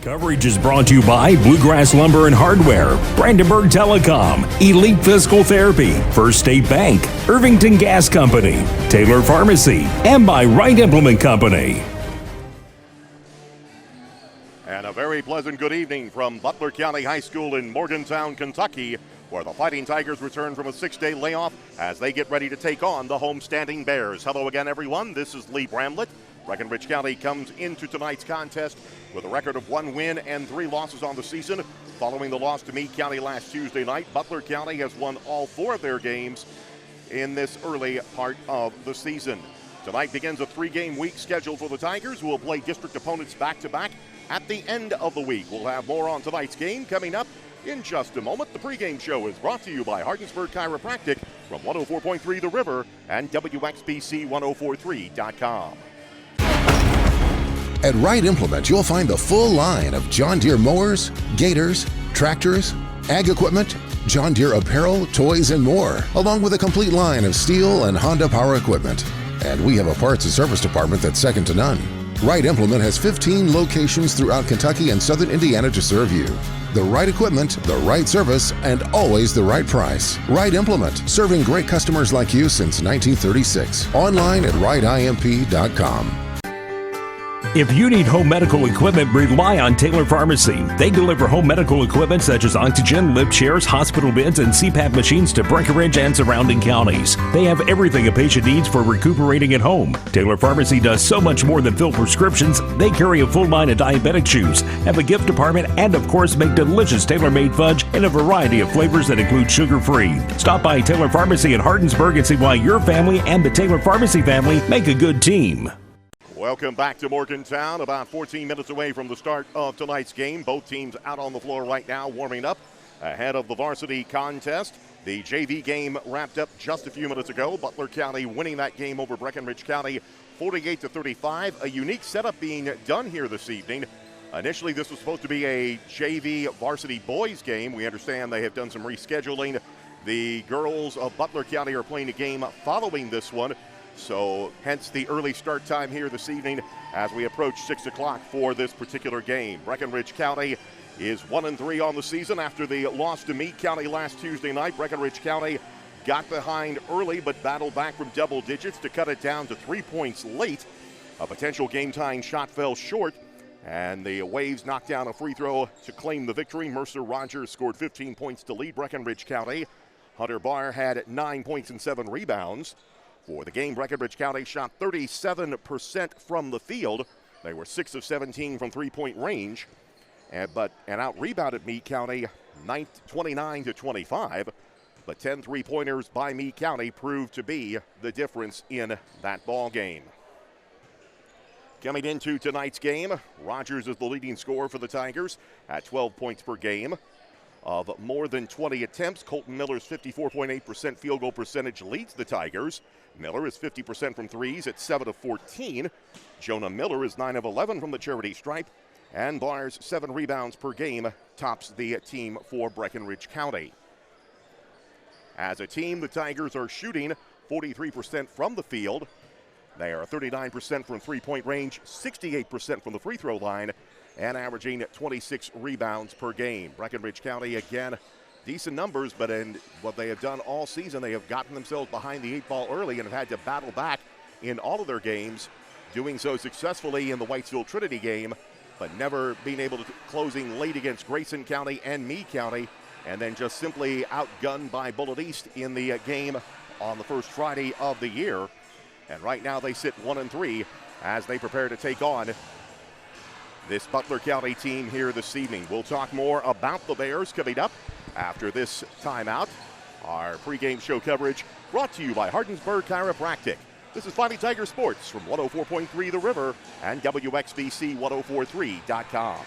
Coverage is brought to you by Bluegrass Lumber and Hardware, Brandenburg Telecom, Elite Physical Therapy, First State Bank, Irvington Gas Company, Taylor Pharmacy, and by Wright Implement Company. And a very pleasant good evening from Butler County High School in Morgantown, Kentucky, where the Fighting Tigers return from a 6-day layoff as they get ready to take on the homestanding Bears. Hello again, everyone. This is Lee Bramlett. Breckinridge County comes into tonight's contest with a record of 1 win and 3 losses on the season. Following the loss to Meade County last Tuesday night, Butler County has won all 4 of their games in this early part of the season. Tonight begins a 3-game week scheduled for the Tigers, who will play district opponents back-to-back at the end of the week. We'll have more on tonight's game coming up in just a moment. The pregame show is brought to you by Hardinsburg Chiropractic from 104.3 The River and WXBC1043.com. At Wright Implement, you'll find the full line of John Deere mowers, gators, tractors, ag equipment, John Deere apparel, toys, and more, along with a complete line of Steel and Honda power equipment. And we have a parts and service department that's second to none. Wright Implement has 15 locations throughout Kentucky and southern Indiana to serve you. The right equipment, the right service, and always the right price. Wright Implement, serving great customers like you since 1936. Online at wrightimp.com. If you need home medical equipment, rely on Taylor Pharmacy. They deliver home medical equipment such as oxygen, lift chairs, hospital beds, and CPAP machines to Breckinridge and surrounding counties. They have everything a patient needs for recuperating at home. Taylor Pharmacy does so much more than fill prescriptions. They carry a full line of diabetic chews, have a gift department, and of course make delicious tailor-made fudge in a variety of flavors that include sugar-free. Stop by Taylor Pharmacy in Hardinsburg and see why your family and the Taylor Pharmacy family make a good team. Welcome back to Morgantown, about 14 minutes away from the start of tonight's game. Both teams out on the floor right now, warming up ahead of the varsity contest. The JV game wrapped up just a few minutes ago. Butler County winning that game over Breckinridge County 48-35. A unique setup being done here this evening. Initially, this was supposed to be a JV varsity boys game. We understand they have done some rescheduling. The girls of Butler County are playing a game following this one. So hence the early start time here this evening as we approach 6 o'clock for this particular game. Breckinridge County is 1-3 on the season after the loss to Meade County last Tuesday night. Breckinridge County got behind early but battled back from double digits to cut it down to 3 points late. A potential game-tying shot fell short, and the Waves knocked down a free throw to claim the victory. Mercer Rogers scored 15 points to lead Breckinridge County. Hunter Barr had 9 points and 7 rebounds. For the game, Breckinridge County shot 37% from the field. They were 6 of 17 from three-point range, and out-rebounded Meade County 29-25. But 10 three-pointers by Meade County proved to be the difference in that ball game. Coming into tonight's game, Rogers is the leading scorer for the Tigers at 12 points per game. Of more than 20 attempts, Colton Miller's 54.8% field goal percentage leads the Tigers. Miller is 50% from threes at 7 of 14. Jonah Miller is 9 of 11 from the charity stripe. And Barr's 7 rebounds per game tops the team for Breckinridge County. As a team, the Tigers are shooting 43% from the field. They are 39% from three-point range, 68% from the free throw line, and averaging 26 rebounds per game. Breckinridge County, again, decent numbers, but in what they have done all season, they have gotten themselves behind the 8 ball early and have had to battle back in all of their games, doing so successfully in the Whitesville Trinity game, but never being able to closing late against Grayson County and Meade County, and then just simply outgunned by Bullitt East in the game on the first Friday of the year. And right now they sit 1-3 as they prepare to take on this Butler County team here this evening. We'll talk more about the Bears coming up after this timeout. Our pregame show coverage brought to you by Hardinsburg Chiropractic. This is Fighting Tiger Sports from 104.3 The River and WXBC1043.com.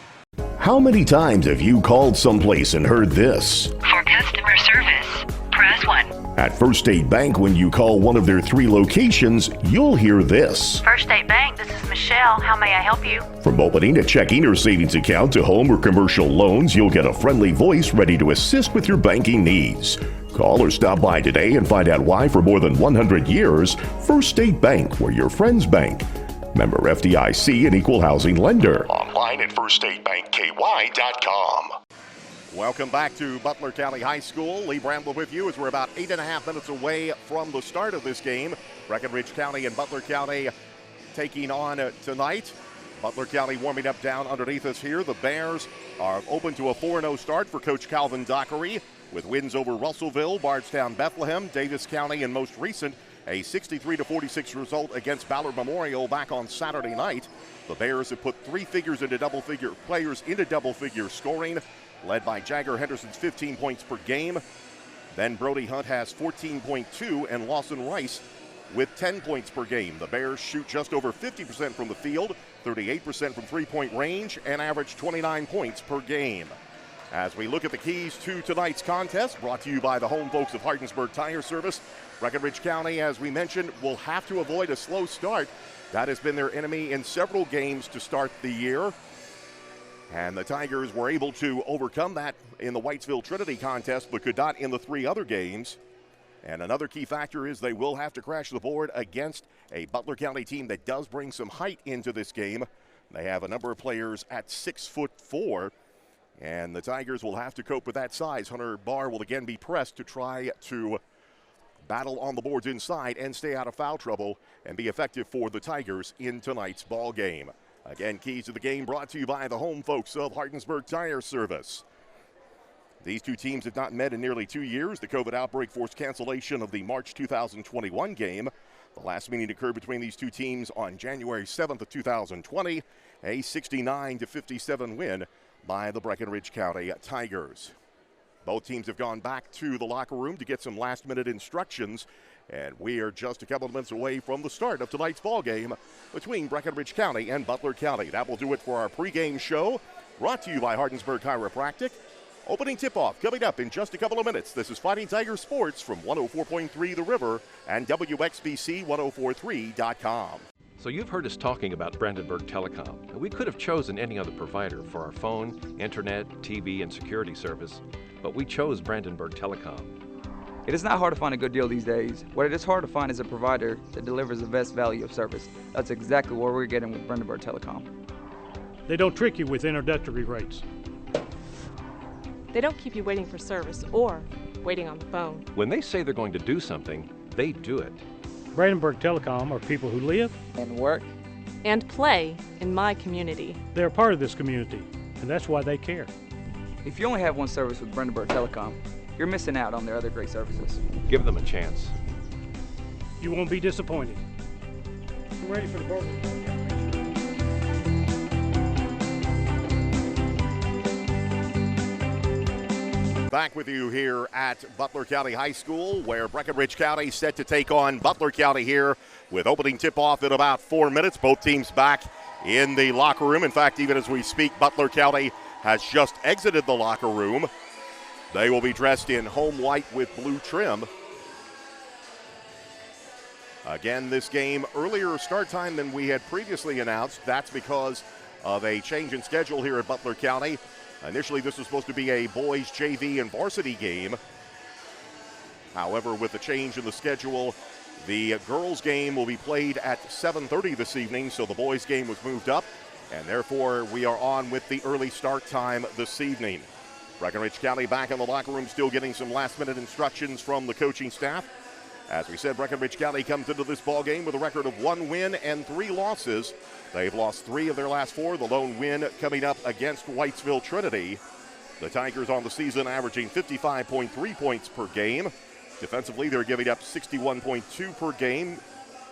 How many times have you called someplace and heard this? For customer service, press 1. At First State Bank, when you call one of their 3 locations, you'll hear this. First State Bank, this is Michelle. How may I help you? From opening a checking or savings account to home or commercial loans, you'll get a friendly voice ready to assist with your banking needs. Call or stop by today and find out why for more than 100 years, First State Bank, where your friends bank. Member FDIC and equal housing lender. Online at firststatebankky.com. Welcome back to Butler County High School. Lee Bramble with you as we're about 8.5 minutes away from the start of this game. Breckinridge County and Butler County taking on tonight. Butler County warming up down underneath us here. The Bears are open to a 4-0 start for Coach Calvin Dockery, with wins over Russellville, Bardstown, Bethlehem, Davis County, and most recent, a 63-46 result against Ballard Memorial back on Saturday night. The Bears have put players into double-figure scoring, led by Jagger Henderson's 15 points per game. Then Brody Hunt has 14.2 and Lawson Rice with 10 points per game. The Bears shoot just over 50% from the field, 38% from three-point range, and average 29 points per game. As we look at the keys to tonight's contest, brought to you by the home folks of Hardinsburg Tire Service, Breckinridge County, as we mentioned, will have to avoid a slow start. That has been their enemy in several games to start the year. And the Tigers were able to overcome that in the Whitesville Trinity contest, but could not in the three other games. And another key factor is they will have to crash the board against a Butler County team that does bring some height into this game. They have a number of players at 6'4", and the Tigers will have to cope with that size. Hunter Barr will again be pressed to try to battle on the boards inside and stay out of foul trouble and be effective for the Tigers in tonight's ball game. Again, keys to the game brought to you by the home folks of Hardinsburg Tire Service. These two teams have not met in nearly 2 years. The COVID outbreak forced cancellation of the March 2021 game. The last meeting occurred between these two teams on January 7th of 2020, a 69-57 win by the Breckinridge County Tigers. Both teams have gone back to the locker room to get some last-minute instructions, and we are just a couple of minutes away from the start of tonight's ball game between Breckinridge County and Butler County. That will do it for our pregame show, brought to you by Hardinsburg Chiropractic. Opening tip-off coming up in just a couple of minutes. This is Fighting Tiger Sports from 104.3 The River and WXBC1043.com. So you've heard us talking about Brandenburg Telecom, and we could have chosen any other provider for our phone, internet, TV, and security service, but we chose Brandenburg Telecom. It is not hard to find a good deal these days. What it is hard to find is a provider that delivers the best value of service. That's exactly what we're getting with Brandenburg Telecom. They don't trick you with introductory rates. They don't keep you waiting for service or waiting on the phone. When they say they're going to do something, they do it. Brandenburg Telecom are people who live And work. And play in my community. They're part of this community, and that's why they care. If you only have one service with Brandenburg Telecom, you're missing out on their other great services. Give them a chance. You won't be disappointed. I'm ready for the burger. Back with you here at Butler County High School, where Breckinridge County set to take on Butler County here with opening tip-off in about 4 minutes. Both teams back in the locker room. In fact, even as we speak, Butler County has just exited the locker room. They will be dressed in home white with blue trim. Again, this game earlier start time than we had previously announced. That's because of a change in schedule here at Butler County. Initially, this was supposed to be a boys JV and varsity game. However, with the change in the schedule, the girls game will be played at 7:30 this evening, so the boys game was moved up, and therefore we are on with the early start time this evening. Breckinridge County back in the locker room, still getting some last-minute instructions from the coaching staff. As we said, Breckinridge County comes into this ball game with a record of 1 win and 3 losses. They've lost 3 of their last 4, the lone win coming up against Whitesville Trinity. The Tigers on the season averaging 55.3 points per game. Defensively, they're giving up 61.2 per game.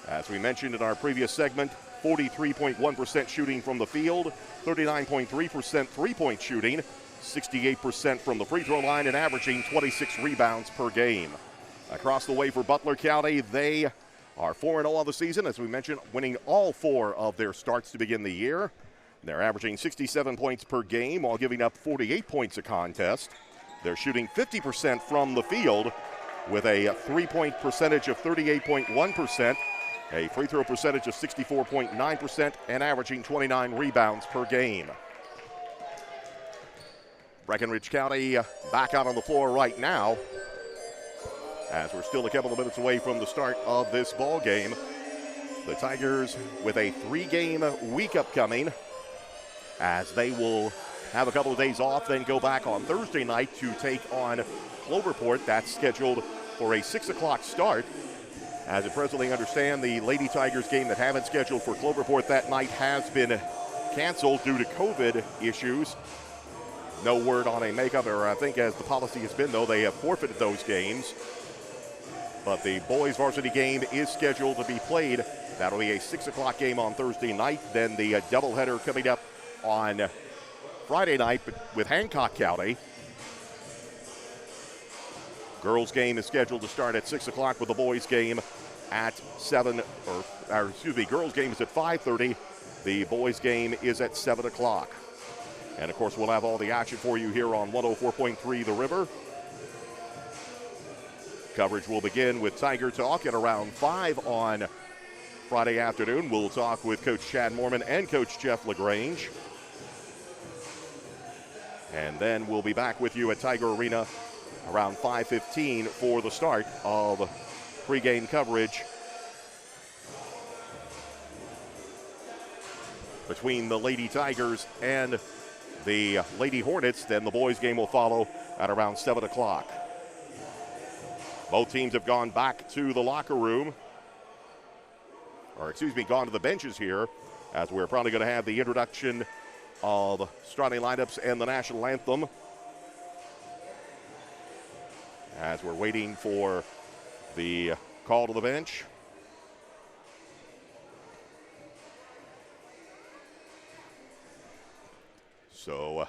As we mentioned in our previous segment, 43.1% shooting from the field, 39.3% three-point shooting, 68% from the free throw line, and averaging 26 rebounds per game. Across the way for Butler County, they are 4-0 on the season, as we mentioned, winning all 4 of their starts to begin the year. They're averaging 67 points per game while giving up 48 points a contest. They're shooting 50% from the field with a three-point percentage of 38.1%, a free throw percentage of 64.9%, and averaging 29 rebounds per game. Breckinridge County back out on the floor right now, as we're still a couple of minutes away from the start of this ball game. The Tigers with a 3-game week upcoming, as they will have a couple of days off, then go back on Thursday night to take on Cloverport. That's scheduled for a 6 o'clock start. As I presently understand, the Lady Tigers game that haven't scheduled for Cloverport that night has been canceled due to COVID issues. No word on a makeup, or I think as the policy has been, though, they have forfeited those games. But the boys varsity game is scheduled to be played. That'll be a 6 o'clock game on Thursday night. Then the doubleheader coming up on Friday night with Hancock County. Girls game is scheduled to start at 6 o'clock with the boys game at 7, girls game is at 5:30. The boys game is at 7 o'clock. And of course, we'll have all the action for you here on 104.3 The River. Coverage will begin with Tiger Talk at around 5 on Friday afternoon. We'll talk with Coach Chad Mormon and Coach Jeff LaGrange. And then we'll be back with you at Tiger Arena around 5:15 for the start of pregame coverage between the Lady Tigers and the Lady Hornets. Then the boys game will follow at around 7 o'clock. Both teams have gone back to the locker room, gone to the benches here, as we're probably going to have the introduction of starting lineups and the national anthem, as we're waiting for the call to the bench. So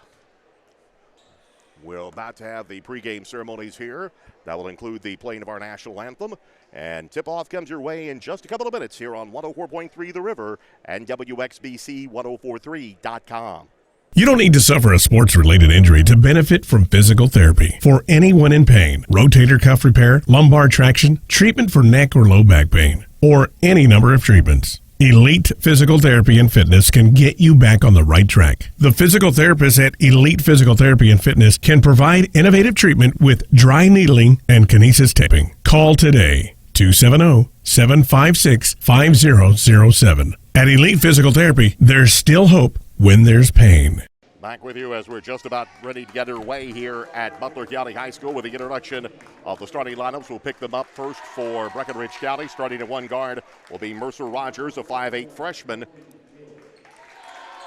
we're about to have the pregame ceremonies here. That will include the playing of our national anthem. And tip-off comes your way in just a couple of minutes here on 104.3 The River and WXBC1043.com. You don't need to suffer a sports-related injury to benefit from physical therapy. For anyone in pain, rotator cuff repair, lumbar traction, treatment for neck or low back pain, or any number of treatments, Elite Physical Therapy and Fitness can get you back on the right track. The physical therapists at Elite Physical Therapy and Fitness can provide innovative treatment with dry needling and kinesis taping. Call today, 270-756-5007. At Elite Physical Therapy, there's still hope when there's pain. Back with you as we're just about ready to get underway here at Butler County High School with the introduction of the starting lineups. We'll pick them up first for Breckinridge County. Starting at one guard will be Mercer Rogers, a 5'8 freshman.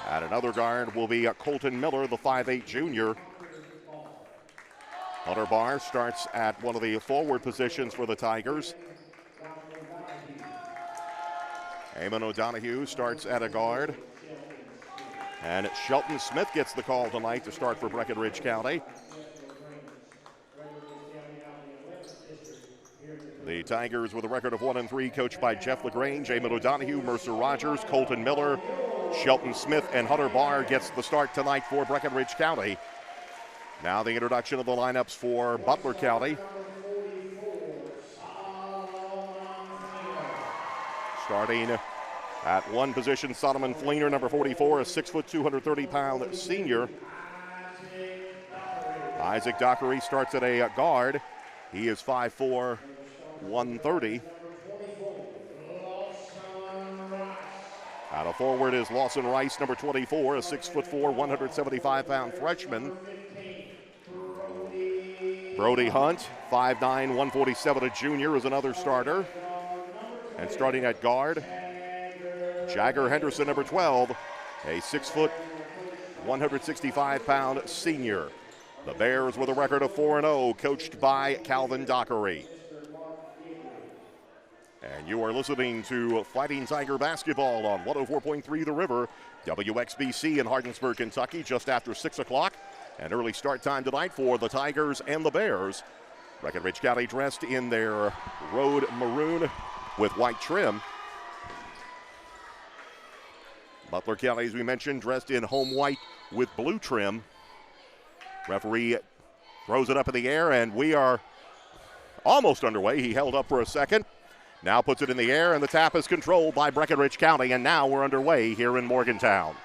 At another guard will be Colton Miller, the 5'8 junior. Hunter Barr starts at one of the forward positions for the Tigers. Eamon O'Donohue starts at a guard. And Shelton Smith gets the call tonight to start for Breckinridge County. The Tigers with a record of 1-3, coached by Jeff LaGrange. Eamon O'Donohue, Mercer Rogers, Colton Miller, Shelton Smith, and Hunter Barr gets the start tonight for Breckinridge County. Now the introduction of the lineups for Butler County. Starting at one position, Solomon Fleener, number 44, a 6', 230-pound senior. Isaac Dockery starts at a guard. He is 5'4", 130. Out of forward is Lawson Rice, number 24, a 6'4", 175-pound freshman. Brody Hunt, 5'9", 147, a junior, is another starter. And starting at guard, Jagger Henderson, number 12, a 6', 165-pound senior. The Bears with a record of 4-0, coached by Calvin Dockery. And you are listening to Fighting Tiger basketball on 104.3 The River, WXBC in Hardinsburg, Kentucky, just after 6 o'clock. An early start time tonight for the Tigers and the Bears. Breckinridge County dressed in their road maroon with white trim. Butler County, as we mentioned, dressed in home white with blue trim. Referee throws it up in the air, and we are almost underway. He held up for a second. Now puts it in the air, and the tap is controlled by Breckinridge County, and now we're underway here in Morgantown.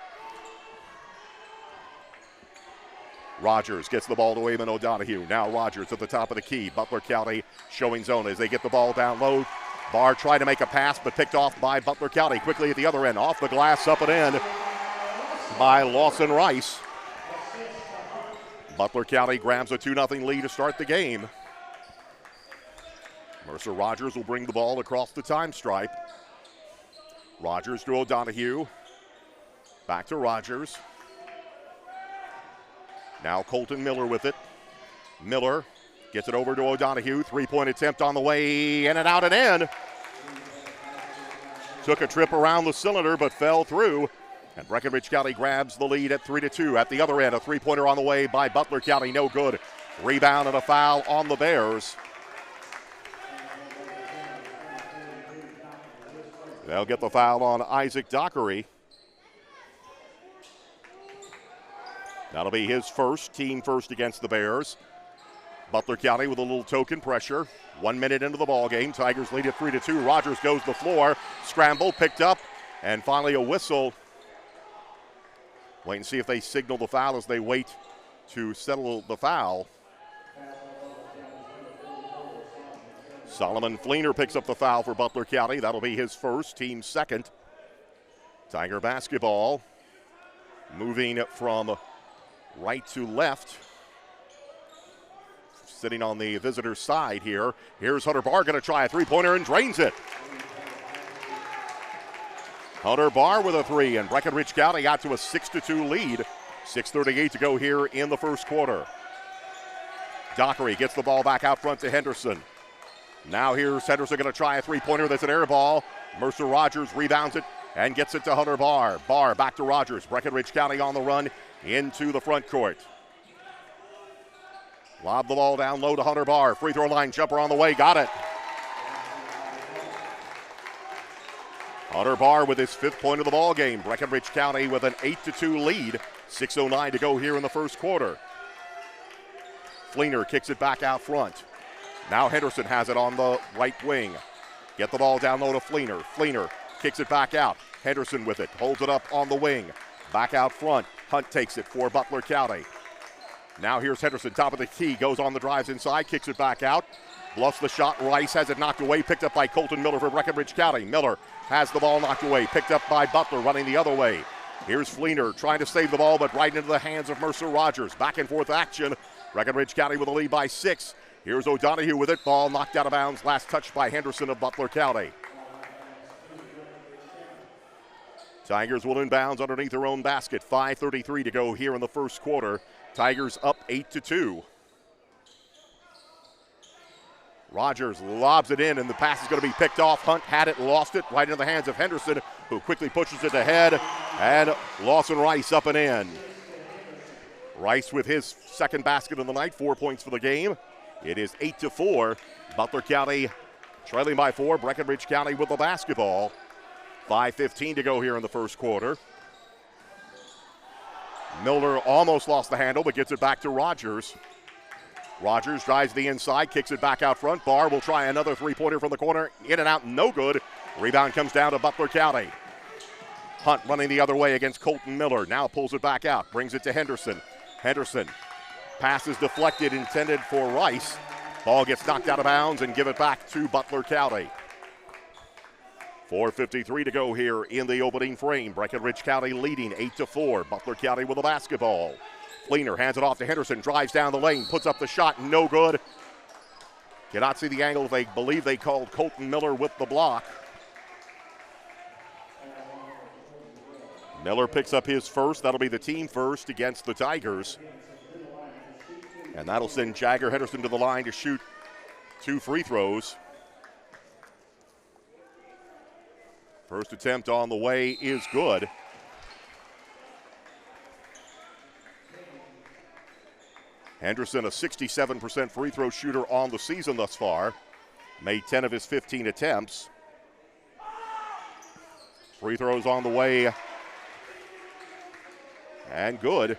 Rogers gets the ball to Eamon O'Donohue. Now Rogers at the top of the key. Butler County showing zone as they get the ball down low Barr tried to make a pass, but picked off by Butler County. Quickly at the other end, off the glass, up and in by Lawson Rice. Butler County grabs a 2-0 lead to start the game. Mercer Rogers will bring the ball across the time stripe. Rogers to O'Donohue. Back to Rogers. Now Colton Miller with it. Miller gets it over to O'Donohue. Three-point attempt on the way, in and out and in. Took a trip around the cylinder but fell through. And Breckinridge County grabs the lead at 3-2. At the other end, a three-pointer on the way by Butler County. No good. Rebound and a foul on the Bears. They'll get the foul on Isaac Dockery. That'll be his first, team first against the Bears. Butler County with a little token pressure. 1 minute into the ball game. Tigers lead at 3-2. Rogers goes to the floor. Scramble, picked up, and finally a whistle. Wait and see if they signal the foul as they wait to settle the foul. Solomon Fleener picks up the foul for Butler County. That'll be his first, team second. Tiger basketball moving from right to left. Sitting on the visitor's side here. Here's Hunter Barr going to try a three-pointer and drains it. Hunter Barr with a three, and Breckinridge County got to a 6-2 lead. 6:38 to go here in the first quarter. Dockery gets the ball back out front to Henderson. Now here's Henderson going to try a three-pointer. That's an air ball. Mercer Rogers rebounds it and gets it to Hunter Barr. Barr back to Rogers. Breckinridge County on the run into the front court. Lob the ball down low to Hunter Barr. Free throw line jumper on the way. Got it. Hunter Barr with his 5th point of the ball game. Breckinridge County with an 8-2 lead. 6:09 to go here in the first quarter. Fleener kicks it back out front. Now Henderson has it on the right wing. Get the ball down low to Fleener. Fleener kicks it back out. Henderson with it. Holds it up on the wing. Back out front. Hunt takes it for Butler County. Now here's Henderson, top of the key. Goes on the drives inside. Kicks it back out. Bluffs the shot. Rice has it knocked away. Picked up by Colton Miller for Breckinridge County. Miller has the ball knocked away. Picked up by Butler running the other way. Here's Fleener trying to save the ball, but right into the hands of Mercer Rogers. Back and forth action. Breckinridge County with a lead by 6. Here's O'Donohue with it. Ball knocked out of bounds. Last touch by Henderson of Butler County. Tigers will inbounds underneath their own basket. 5:33 to go here in the first quarter. Tigers up 8-2. Rogers lobs it in, and the pass is going to be picked off. Hunt had it, lost it, right into the hands of Henderson, who quickly pushes it ahead, and Lawson Rice up and in. Rice with his second basket of the night, 4 points for the game. It is 8-4. Butler County trailing by 4. Breckinridge County with the basketball. 5:15 to go here in the first quarter. Miller almost lost the handle, but gets it back to Rogers. Rogers drives the inside, kicks it back out front. Barr will try another three-pointer from the corner. In and out, no good. Rebound comes down to Butler County. Hunt running the other way against Colton Miller. Now pulls it back out, brings it to Henderson. Henderson, pass is deflected, intended for Rice. Ball gets knocked out of bounds and give it back to Butler County. 4:53 to go here in the opening frame. Breckinridge County leading 8-4. Butler County with the basketball. Fleener hands it off to Henderson, drives down the lane, puts up the shot, no good. Cannot see the angle. They believe they called Colton Miller with the block. Miller picks up his first. That'll be the team first against the Tigers. And that'll send Jagger Henderson to the line to shoot 2 free throws. First attempt on the way is good. Henderson, a 67% free throw shooter on the season thus far. Made 10 of his 15 attempts. Free throws on the way. And good.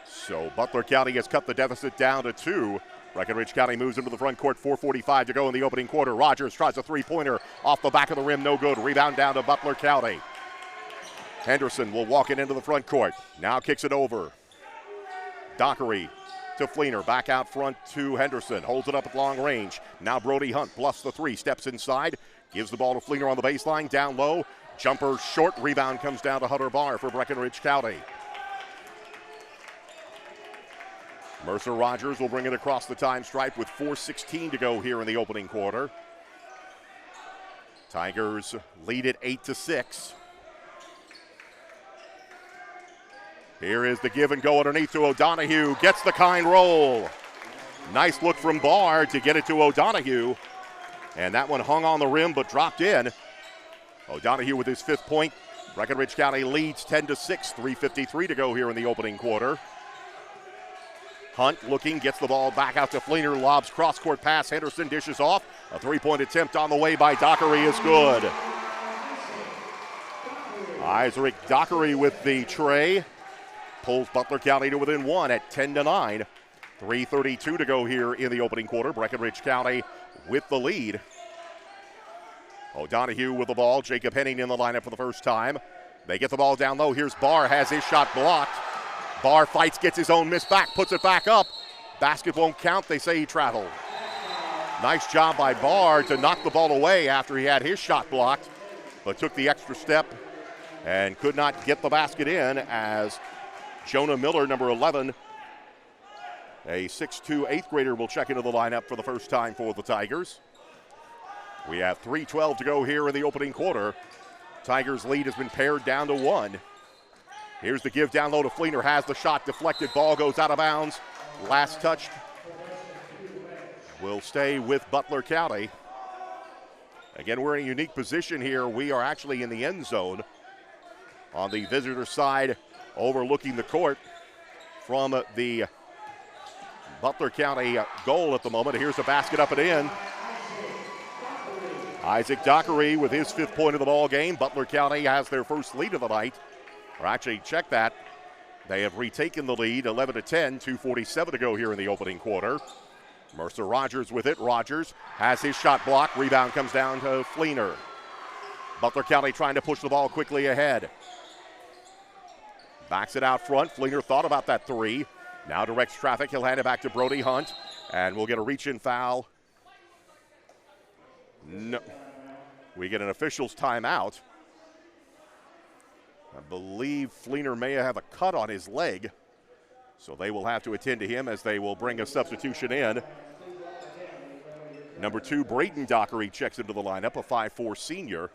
So Butler County has cut the deficit down to 2. Breckinridge County moves into the front court. 4:45 to go in the opening quarter. Rogers tries a three-pointer off the back of the rim. No good. Rebound down to Butler County. Henderson will walk it into the front court. Now kicks it over. Dockery to Fleener. Back out front to Henderson. Holds it up at long range. Now Brody Hunt bluffs the three. Steps inside. Gives the ball to Fleener on the baseline, down low. Jumper short, rebound comes down to Hunter Barr for Breckinridge County. Mercer Rogers will bring it across the time stripe with 4:16 to go here in the opening quarter. Tigers lead it 8-6. Here is the give and go underneath to O'Donohue. Gets the kind roll. Nice look from Barr to get it to O'Donohue. And that one hung on the rim but dropped in. O'Donohue with his 5th point. Breckinridge County leads 10-6. 3:53 to go here in the opening quarter. Hunt looking, gets the ball back out to Fleener. Lobs cross-court pass. Henderson dishes off. A 3-point attempt on the way by Dockery is good. Isaac Dockery with the tray. Pulls Butler County to within 1 at 10-9. 3:32 to go here in the opening quarter. Breckinridge County with the lead. O'Donohue with the ball. Jacob Henning in the lineup for the first time. They get the ball down low. Here's Barr, has his shot blocked. Barr fights, gets his own miss back, puts it back up. Basket won't count. They say he traveled. Nice job by Barr to knock the ball away after he had his shot blocked, but took the extra step and could not get the basket in as Jonah Miller, number 11, a 6'2", 8th grader, will check into the lineup for the first time for the Tigers. We have 3:12 to go here in the opening quarter. Tigers' lead has been pared down to 1. Here's the give down low to Fleener, has the shot deflected, ball goes out of bounds. Last touch will stay with Butler County. Again, we're in a unique position here. We are actually in the end zone on the visitor side, overlooking the court from the Butler County goal at the moment. Here's the basket up and in. Isaac Dockery with his 5th point of the ball game. Butler County has their first lead of the night. Or actually, check that. They have retaken the lead, 11-10, 2:47 to go here in the opening quarter. Mercer Rogers with it. Rogers has his shot blocked. Rebound comes down to Fleener. Butler County trying to push the ball quickly ahead. Backs it out front. Fleener thought about that 3. Now directs traffic. He'll hand it back to Brody Hunt. And we'll get a reach-in foul. No. We get an official's timeout. I believe Fleener may have a cut on his leg, so they will have to attend to him as they will bring a substitution in. Number 2, Braden Dockery checks into the lineup, a 5'4" senior.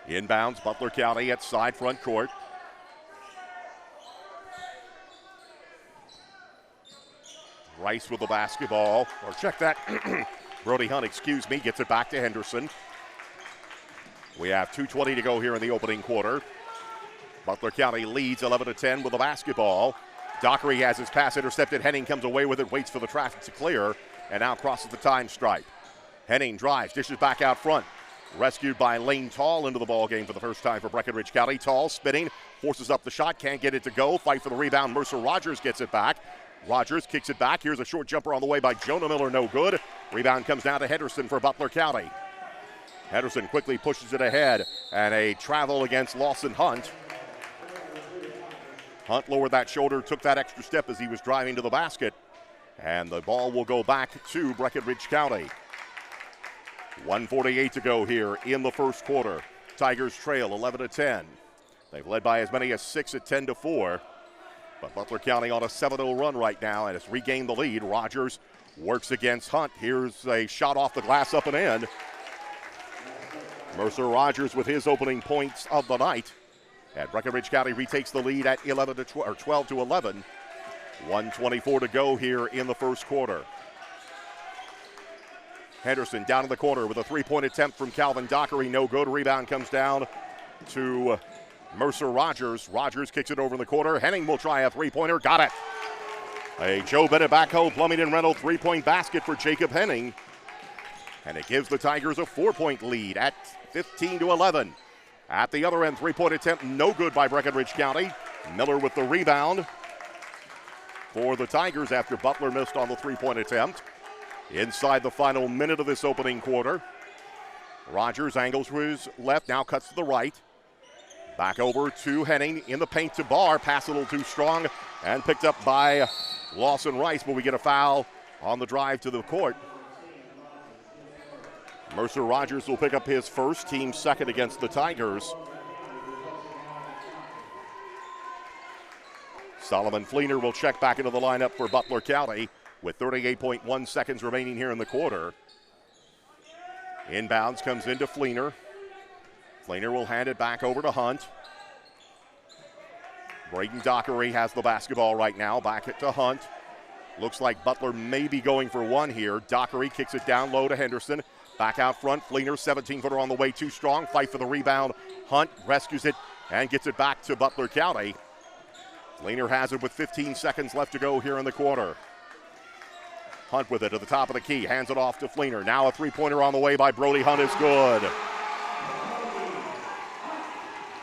Inbounds, Butler County at side front court. Rice with the basketball, or check that. Brody Hunt, gets it back to Henderson. We have 2:20 to go here in the opening quarter. Butler County leads 11-10 with the basketball. Dockery has his pass intercepted. Henning comes away with it, waits for the traffic to clear, and now crosses the time stripe. Henning drives, dishes back out front. Rescued by Lane Tall into the ball game for the first time for Breckinridge County. Tall spinning, forces up the shot, can't get it to go. Fight for the rebound. Mercer Rogers gets it back. Rogers kicks it back. Here's a short jumper on the way by Jonah Miller, no good. Rebound comes down to Henderson for Butler County. Henderson quickly pushes it ahead, and a travel against Lawson Hunt. Hunt lowered that shoulder, took that extra step as he was driving to the basket, and the ball will go back to Breckinridge County. 1:48 to go here in the first quarter. Tigers trail 11-10. They've led by as many as 6 at 10-4. But Butler County on a 7-0 run right now and has regained the lead. Rogers works against Hunt. Here's a shot off the glass, up and in. Mercer Rogers with his opening points of the night. And Breckinridge County retakes the lead at 12-11. 1:24 to go here in the first quarter. Henderson down in the corner with a 3-point attempt from Calvin Dockery. No good. Rebound comes down to Mercer Rogers. Rogers kicks it over in the corner. Henning will try a 3-pointer. Got it. A Joe Bennett backhoe Bloomington Rental 3-point basket for Jacob Henning. And it gives the Tigers a 4-point lead at 15-11. At the other end, 3-point attempt, no good by Breckinridge County. Miller with the rebound for the Tigers after Butler missed on the 3-point attempt. Inside the final minute of this opening quarter. Rogers angles to his left, now cuts to the right. Back over to Henning in the paint to Barr. Pass a little too strong and picked up by Lawson Rice, but we get a foul on the drive to the court. Mercer Rogers will pick up his first, team second against the Tigers. Solomon Fleener will check back into the lineup for Butler County with 38.1 seconds remaining here in the quarter. Inbounds comes into Fleener. Fleener will hand it back over to Hunt. Braden Dockery has the basketball right now. Back it to Hunt. Looks like Butler may be going for one here. Dockery kicks it down low to Henderson. Back out front. Fleener, 17-footer on the way, too strong. Fight for the rebound. Hunt rescues it and gets it back to Butler County. Fleener has it with 15 seconds left to go here in the quarter. Hunt with it to the top of the key. Hands it off to Fleener. Now a three-pointer on the way by Brody Hunt is good.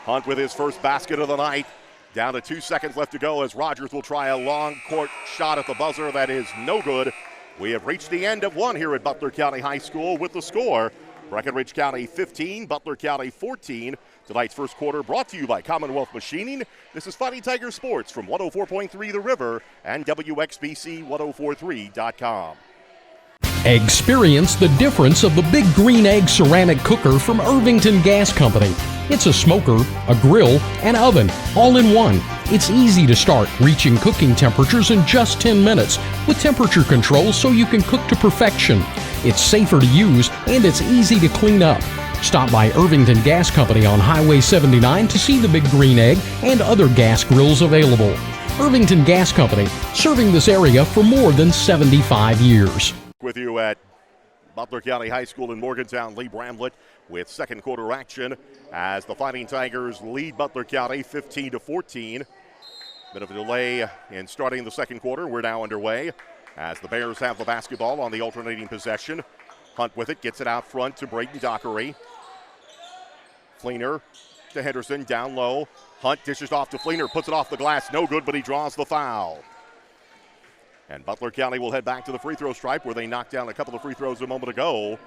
Hunt with his first basket of the night. Down to 2 seconds left to go as Rogers will try a long court shot at the buzzer. That is no good. We have reached the end of one here at Butler County High School with the score. Breckinridge County 15, Butler County 14. Tonight's first quarter brought to you by Commonwealth Machining. This is Fighting Tiger Sports from 104.3 The River and WXBC1043.com. Experience the difference of the Big Green Egg ceramic cooker from Irvington Gas Company. It's a smoker, a grill, and oven, all in one. It's easy to start, reaching cooking temperatures in just 10 minutes with temperature control so you can cook to perfection. It's safer to use and it's easy to clean up. Stop by Irvington Gas Company on Highway 79 to see the Big Green Egg and other gas grills available. Irvington Gas Company, serving this area for more than 75 years. With you at Butler County High School in Morgantown, Lee Bramlett with second quarter action as the Fighting Tigers lead Butler County 15-14. Bit of a delay in starting the second quarter. We're now underway as the Bears have the basketball on the alternating possession. Hunt with it, gets it out front to Braden Dockery. Fleener to Henderson, down low. Hunt dishes off to Fleener, puts it off the glass, no good, but he draws the foul. And Butler County will head back to the free throw stripe where they knocked down a couple of free throws a moment ago.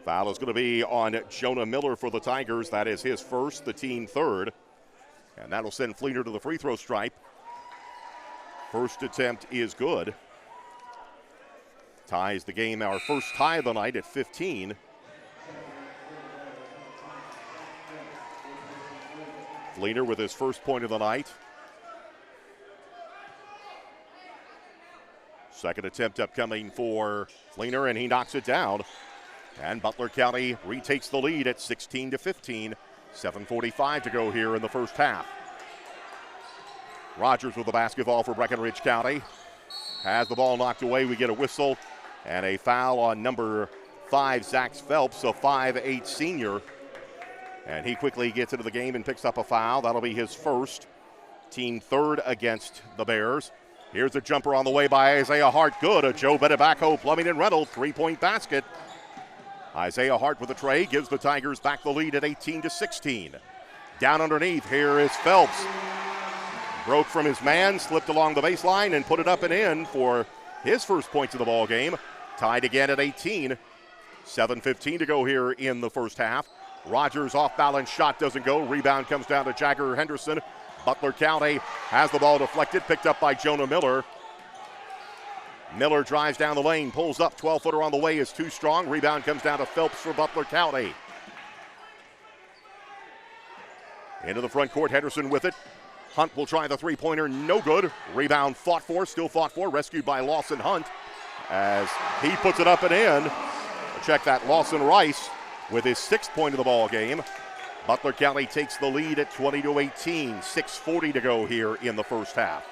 Foul is going to be on Jonah Miller for the Tigers. That is his first, the team third. And that'll send Fleener to the free throw stripe. First attempt is good. Ties the game, our first tie of the night at 15. Fleener with his first point of the night. Second attempt upcoming for Fleener, and he knocks it down. And Butler County retakes the lead at 16-15. 7:45 to go here in the first half. Rogers with the basketball for Breckinridge County. Has the ball knocked away. We get a whistle and a foul on number 5, Zach Phelps, a 5'8" senior. And he quickly gets into the game and picks up a foul. That'll be his first, team third against the Bears. Here's a jumper on the way by Isaiah Hart. Good. A Joe Benebaco Plumbing and Rental three-point basket. Isaiah Hart with a tray gives the Tigers back the lead at 18-16. Down underneath, here is Phelps. Broke from his man, slipped along the baseline, and put it up and in for his first points of the ball game. Tied again at 18. 7:15 to go here in the first half. Rogers off-balance shot doesn't go. Rebound comes down to Jagger Henderson. Butler County has the ball deflected, picked up by Jonah Miller. Miller drives down the lane, pulls up, 12-footer on the way is too strong. Rebound comes down to Phelps for Butler County. Into the front court, Henderson with it. Hunt will try the three-pointer, no good. Rebound still fought for, rescued by Lawson Hunt as he puts it up and in. Check that, Lawson Rice with his 6th point of the ball game. Butler County takes the lead at 20-18, 6:40 to go here in the first half.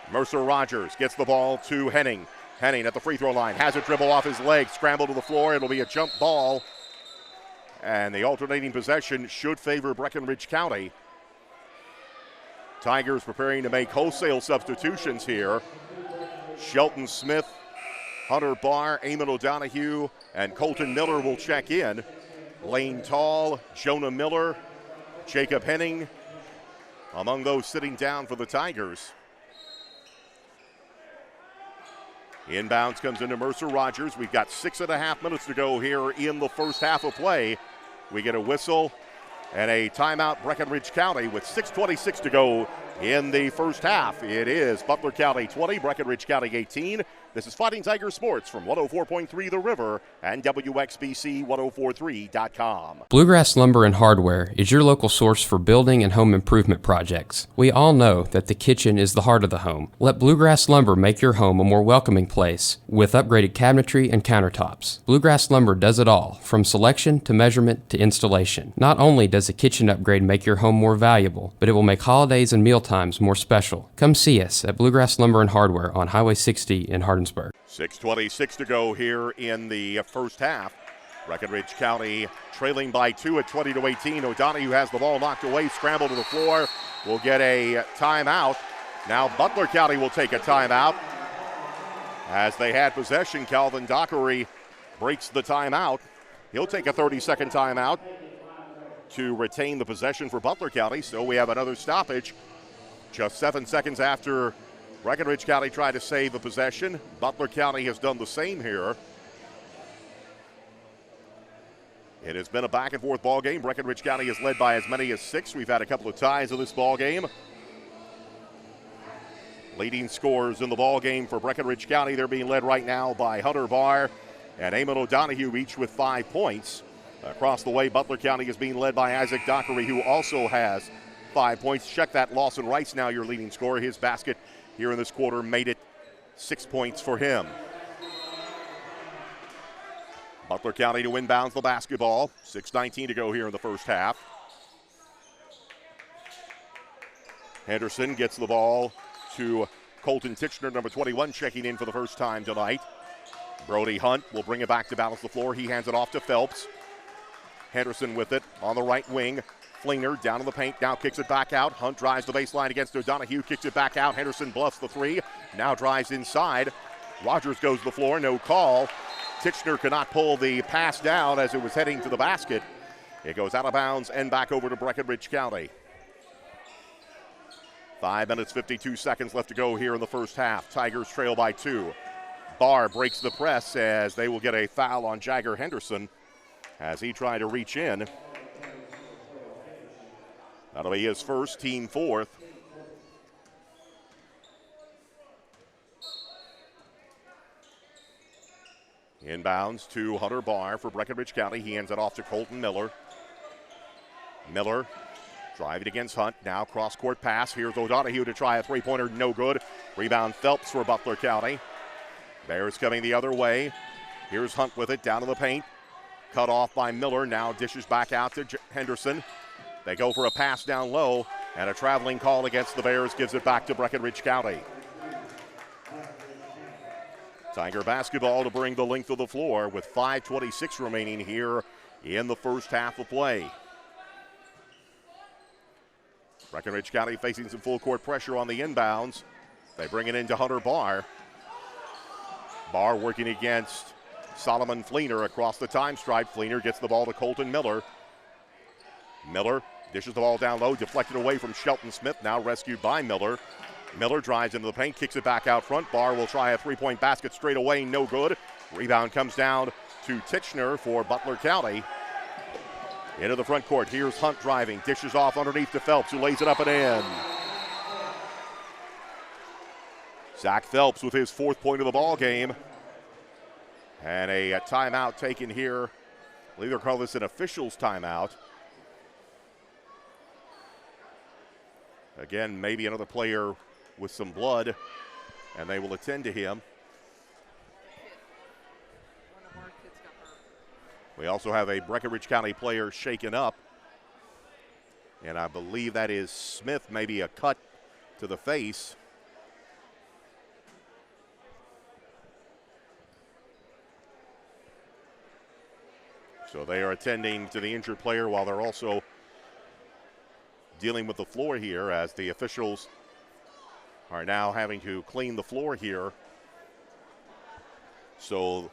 Mercer Rogers gets the ball to Henning. Henning at the free throw line, has a dribble off his leg, scramble to the floor. It'll be a jump ball. And the alternating possession should favor Breckinridge County. Tigers preparing to make wholesale substitutions here. Shelton Smith, Hunter Barr, Eamon O'Donohue, and Colton Miller will check in. Lane Tall, Jonah Miller, Jacob Henning, among those sitting down for the Tigers. Inbounds comes into Mercer Rogers. We've got 6.5 minutes to go here in the first half of play. We get a whistle And a timeout, Breckinridge County, with 6:26 to go in the first half. It is Butler County 20, Breckinridge County 18. This is Fighting Tiger Sports from 104.3 The River and WXBC1043.com. Bluegrass Lumber and Hardware is your local source for building and home improvement projects. We all know that the kitchen is the heart of the home. Let Bluegrass Lumber make your home a more welcoming place with upgraded cabinetry and countertops. Bluegrass Lumber does it all, from selection to measurement to installation. Not only does a kitchen upgrade make your home more valuable, but it will make holidays and meal times more special. Come see us at Bluegrass Lumber and Hardware on Highway 60 in Hardensburg. 6:26 to go here in the first half. Breckinridge County trailing by 2 at 20-18. O'Donohue has the ball knocked away, scramble to the floor, will get a timeout. Now Butler County will take a timeout. As they had possession, Calvin Dockery breaks the timeout. He'll take a 30-second timeout to retain the possession for Butler County, so we have another stoppage. Just 7 seconds after Breckinridge County tried to save a possession. Butler County has done the same here. It has been a back-and-forth ball game. Breckinridge County has led by as many as 6. We've had a couple of ties in this ball game. Leading scorers in the ball game for Breckinridge County. They're being led right now by Hunter Barr and Eamon O'Donohue, each with 5 points. Across the way, Butler County is being led by Isaac Dockery, who also has 5 points. Check that. Lawson Rice now your leading scorer. His basket here in this quarter made it 6 points for him. Butler County to inbounds the basketball. 6:19 to go here in the first half. Henderson gets the ball to Colton Titchener, number 21, checking in for the first time tonight. Brody Hunt will bring it back to balance the floor. He hands it off to Phelps. Henderson with it on the right wing. Fleener down in the paint, now kicks it back out. Hunt drives the baseline against O'Donohue, kicks it back out. Henderson bluffs the 3, now drives inside. Rogers goes to the floor, no call. Titchener cannot pull the pass down as it was heading to the basket. It goes out of bounds and back over to Breckinridge County. 5 minutes, 52 seconds left to go here in the first half. Tigers trail by 2. Barr breaks the press as they will get a foul on Jagger Henderson as he tried to reach in. That'll be his first, team 4th. Inbounds to Hunter Barr for Breckinridge County. He hands it off to Colton Miller. Miller driving against Hunt. Now cross-court pass. Here's O'Donohue to try a three-pointer. No good. Rebound Phelps for Butler County. Bears coming the other way. Here's Hunt with it down to the paint. Cut off by Miller. Now dishes back out to Henderson. They go for a pass down low, and a traveling call against the Bears gives it back to Breckinridge County. Tiger basketball to bring the length of the floor with 5:26 remaining here in the first half of play. Breckinridge County facing some full court pressure on the inbounds. They bring it into Hunter Barr. Barr working against Solomon Fleener across the time stripe. Fleener gets the ball to Colton Miller. Miller dishes the ball down low, deflected away from Shelton Smith, now rescued by Miller. Miller drives into the paint, kicks it back out front. Barr will try a three-point basket straight away, no good. Rebound comes down to Titchener for Butler County. Into the front court, here's Hunt driving, dishes off underneath to Phelps, who lays it up and in. Zach Phelps with his 4th point of the ball game. And a timeout taken here. I believe they'll call this an official's timeout. Again, maybe another player with some blood, and they will attend to him. We also have a Breckinridge County player shaken up, and I believe that is Smith, maybe a cut to the face. So they are attending to the injured player while they're also dealing with the floor here, as the officials are now having to clean the floor here. So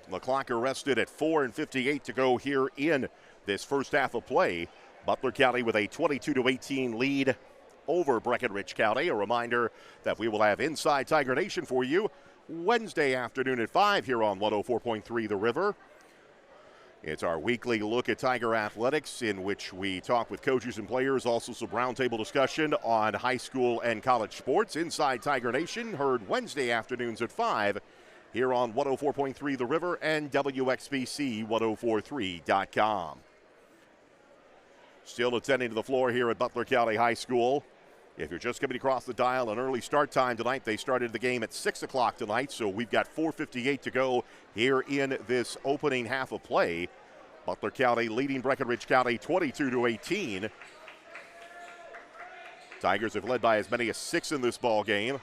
the clock arrested at 4:58 to go here in this first half of play. Butler County with a 22-18 lead over Breckinridge County. A reminder that we will have Inside Tiger Nation for you Wednesday afternoon at 5 here on 104.3 The River. It's our weekly look at Tiger athletics, in which we talk with coaches and players, also some roundtable discussion on high school and college sports. Inside Tiger Nation, heard Wednesday afternoons at 5 here on 104.3 The River and WXBC1043.com. Still attending to the floor here at Butler County High School. If you're just coming across the dial, an early start time tonight. They started the game at 6 o'clock tonight, so we've got 4:58 to go here in this opening half of play. Butler County leading Breckinridge County 22-18. Tigers have led by as many as 6 in this ball game.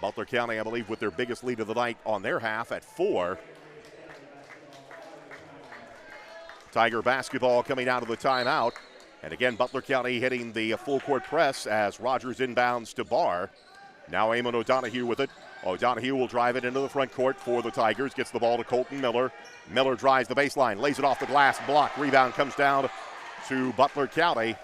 Butler County, I believe, with their biggest lead of the night on their half at 4. Tiger basketball coming out of the timeout. And again, Butler County hitting the full court press as Rogers inbounds to Barr. Now Eamon O'Donohue with it. O'Donohue will drive it into the front court for the Tigers. Gets the ball to Colton Miller. Miller drives the baseline, lays it off the glass, block. Rebound comes down to Butler County.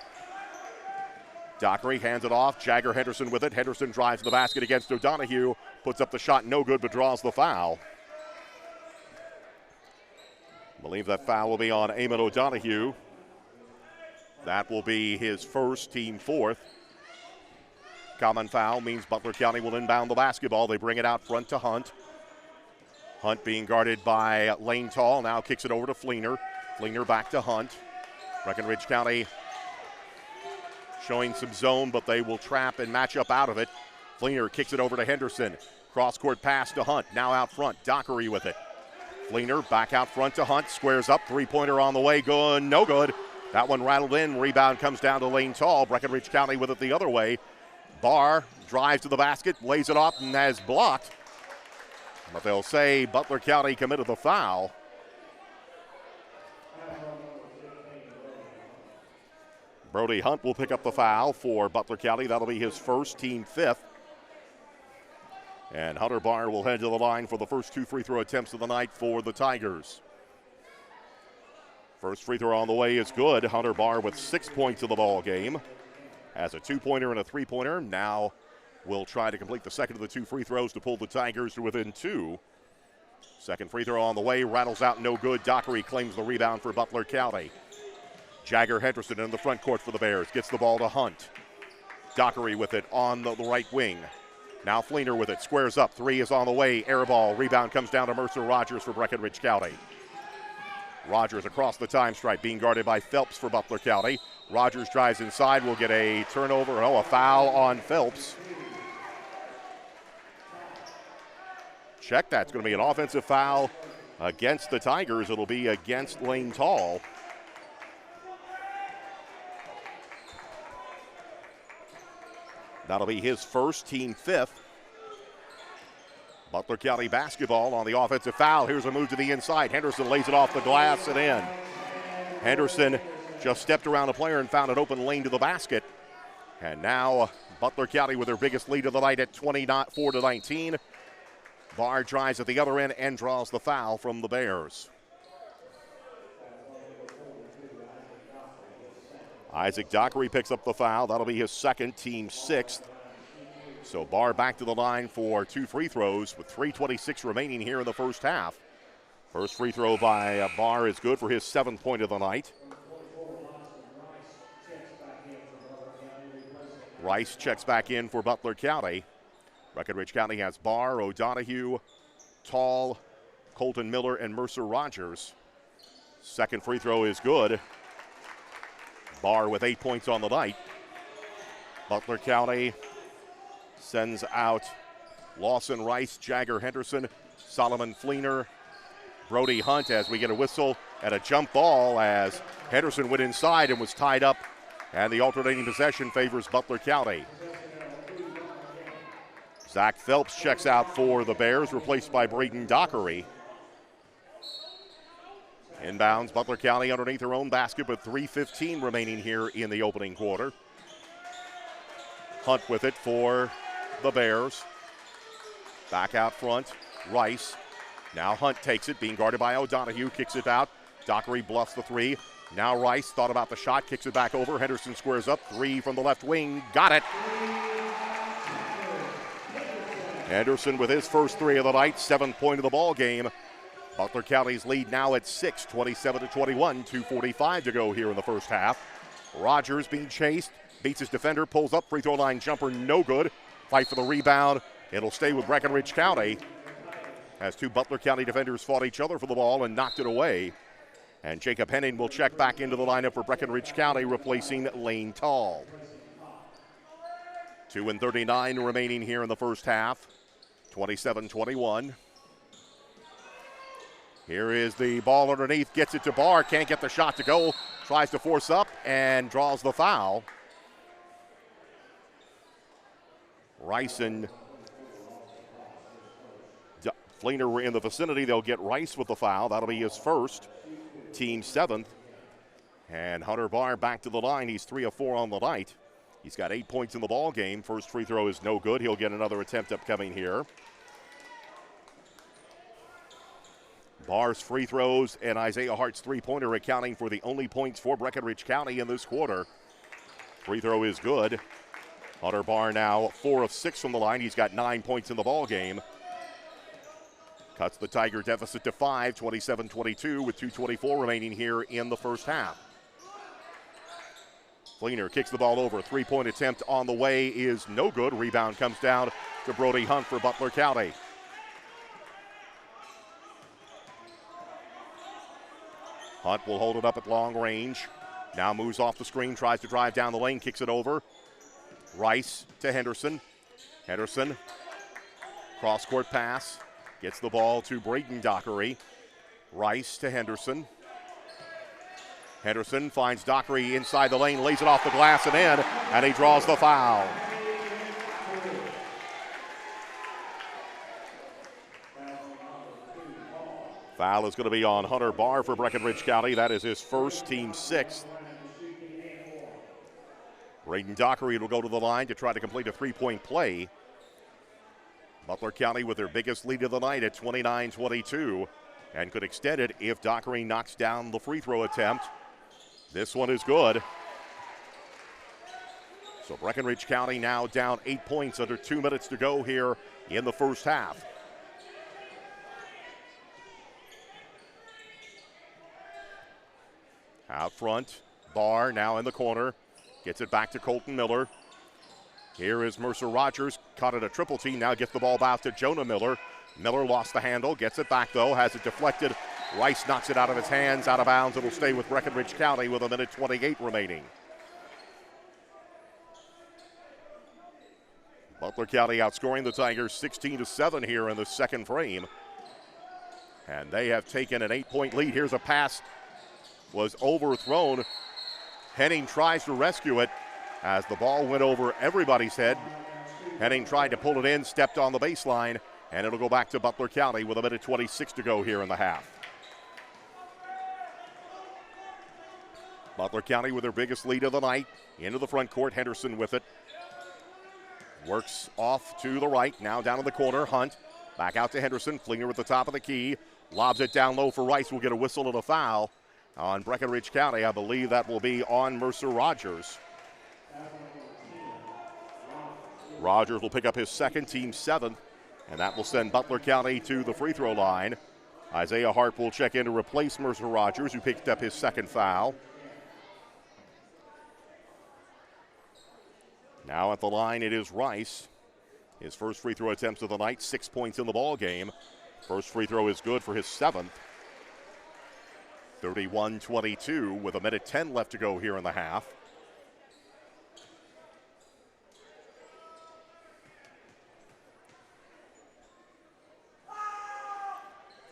Dockery hands it off. Jagger Henderson with it. Henderson drives the basket against O'Donohue. Puts up the shot, no good, but draws the foul. I believe that foul will be on Eamon O'Donohue. That will be his first, team fourth. Common foul means Butler County will inbound the basketball. They bring it out front to Hunt. Hunt being guarded by Lane Tall. Now kicks it over to Fleener. Fleener back to Hunt. Breckinridge County showing some zone, but they will trap and match up out of it. Fleener kicks it over to Henderson. Cross-court pass to Hunt. Now out front. Dockery with it. Fleener back out front to Hunt. Squares up. Three-pointer on the way. Good. No good. That one rattled in. Rebound comes down to Lane Tall. Breckinridge County with it the other way. Barr drives to the basket, lays it off, and has blocked. But they'll say Butler County committed the foul. Brody Hunt will pick up the foul for Butler County. That'll be his first, team fifth. And Hunter Barr will head to the line for the first 2 free throw attempts of the night for the Tigers. First free throw on the way is good. Hunter Barr with 6 points in the ball game. Has a 2-pointer and a 3-pointer. Now will try to complete the second of the 2 free throws to pull the Tigers to within 2. Second free throw on the way. Rattles out, no good. Dockery claims the rebound for Butler County. Jagger Henderson in the front court for the Bears. Gets the ball to Hunt. Dockery with it on the right wing. Now Fleener with it. Squares up. 3 is on the way. Air ball. Rebound comes down to Mercer Rogers for Breckinridge County. Rogers across the time stripe, being guarded by Phelps for Butler County. Rogers drives inside, will get a turnover. A foul on Phelps. Check, that's going to be an offensive foul against the Tigers. It'll be against Lane Tall. That'll be his first, team fifth. Butler County basketball on the offensive foul. Here's a move to the inside. Henderson lays it off the glass and in. Henderson just stepped around a player and found an open lane to the basket. And now Butler County with their biggest lead of the night at 24-19. Barr drives at the other end and draws the foul from the Bears. Isaac Dockery picks up the foul. That'll be his second, team sixth. So Barr back to the line for 2 free throws with 3:26 remaining here in the first half. First free throw by Barr is good for his 7th point of the night. Rice checks back in for Butler County. Breckinridge County has Barr, O'Donohue, Tall, Colton Miller, and Mercer Rogers. Second free throw is good. Barr with 8 points on the night. Butler County sends out Lawson Rice, Jagger Henderson, Solomon Fleener, Brody Hunt as we get a whistle and a jump ball as Henderson went inside and was tied up, and the alternating possession favors Butler County. Zach Phelps checks out for the Bears, replaced by Braden Dockery. Inbounds Butler County underneath their own basket with 3:15 remaining here in the opening quarter. Hunt with it for the Bears. Back out front, Rice. Now Hunt takes it, being guarded by O'Donohue, kicks it out. Dockery bluffs the 3. Now Rice thought about the shot, kicks it back over. Henderson squares up, 3 from the left wing, got it. Henderson with his first 3 of the night, 7th point of the ball game. Butler County's lead now at 6, 27-21, 2:45 to go here in the first half. Rogers being chased, beats his defender, pulls up, free throw line jumper, no good. Fight for the rebound. It'll stay with Breckinridge County as two Butler County defenders fought each other for the ball and knocked it away. And Jacob Henning will check back into the lineup for Breckinridge County, replacing Lane Tall. 2:39 remaining here in the first half, 27-21. Here is the ball underneath, gets it to Barr, can't get the shot to go, tries to force up and draws the foul. Rice and Fleener were in the vicinity. They'll get Rice with the foul. That'll be his first, team 7th. And Hunter Barr back to the line. He's 3 of 4 on the night. He's got 8 points in the ball game. First free throw is no good. He'll get another attempt upcoming here. Barr's free throws and Isaiah Hart's three-pointer accounting for the only points for Breckinridge County in this quarter. Free throw is good. Hunter Barr now 4 of 6 from the line. He's got 9 points in the ball game. Cuts the Tiger deficit to 5, 27-22 with 2:24 remaining here in the first half. Fleener kicks the ball over. Three-point attempt on the way is no good. Rebound comes down to Brody Hunt for Butler County. Hunt will hold it up at long range. Now moves off the screen, tries to drive down the lane, kicks it over. Rice to Henderson. Henderson, cross-court pass. Gets the ball to Braden Dockery. Rice to Henderson. Henderson finds Dockery inside the lane, lays it off the glass and in, and he draws the foul. Foul is going to be on Hunter Barr for Breckinridge County. That is his first, team 6th. Braden Dockery will go to the line to try to complete a three-point play. Butler County with their biggest lead of the night at 29-22 and could extend it if Dockery knocks down the free throw attempt. This one is good. So Breckinridge County now down 8 points under 2 minutes to go here in the first half. Out front, Barr now in the corner. Gets it back to Colton Miller. Here is Mercer Rogers, caught at a triple team, now gets the ball back to Jonah Miller. Miller lost the handle, gets it back though, has it deflected. Rice knocks it out of his hands, out of bounds. It'll stay with Breckinridge County with 1:28 remaining. Butler County outscoring the Tigers 16-7 here in the second frame. And they have taken an 8-point lead. Here's a pass, was overthrown. Henning tries to rescue it as the ball went over everybody's head. Henning tried to pull it in, stepped on the baseline, and it'll go back to Butler County with 1:26 to go here in the half. Butler County with their biggest lead of the night. Into the front court, Henderson with it. Works off to the right, now down in the corner, Hunt. Back out to Henderson, Fleener at the top of the key. Lobs it down low for Rice, will get a whistle and a foul on Breckinridge County. I believe that will be on Mercer Rogers. Rogers will pick up his second, team 7th, and that will send Butler County to the free throw line. Isaiah Hart will check in to replace Mercer Rogers, who picked up his second foul. Now at the line, it is Rice. His first free throw attempts of the night, 6 points in the ball game. First free throw is good for his 7th. 31-22 with 1:10 left to go here in the half.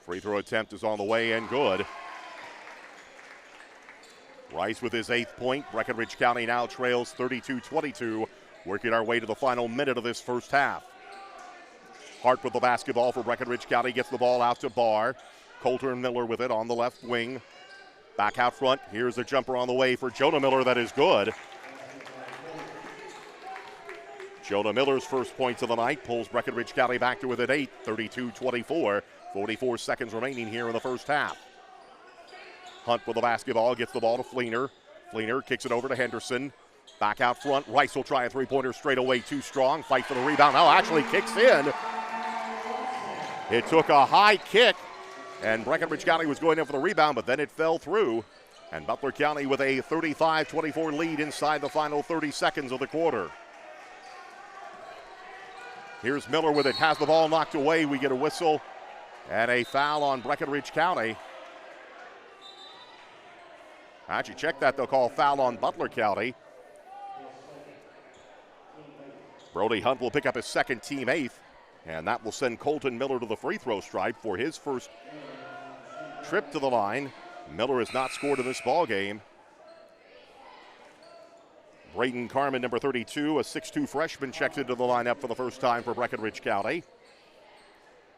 Free throw attempt is on the way and good. Rice with his 8th point. Breckinridge County now trails 32-22, working our way to the final minute of this first half. Hart with the basketball for Breckinridge County, gets the ball out to Barr. Colton Miller with it on the left wing. Back out front, here's a jumper on the way for Jonah Miller, that is good. Jonah Miller's first points of the night pulls Breckinridge County back to within 8, 32-24. 44 seconds remaining here in the first half. Hunt with the basketball, gets the ball to Fleener. Fleener kicks it over to Henderson. Back out front, Rice will try a three-pointer straight away, too strong. Fight for the rebound, now actually kicks in. It took a high kick, And Breckinridge County was going in for the rebound, but then it fell through. And Butler County with a 35-24 lead inside the final 30 seconds of the quarter. Here's Miller with it, has the ball knocked away. We get a whistle and a foul on Breckinridge County. Actually, check that, they'll call foul on Butler County. Brody Hunt will pick up his second, team eighth, and that will send Colton Miller to the free throw stripe for his first trip to the line. Miller has not scored in this ball game. Braden Carmen, number 32, a 6'2 freshman, checks into the lineup for the first time for Breckinridge County.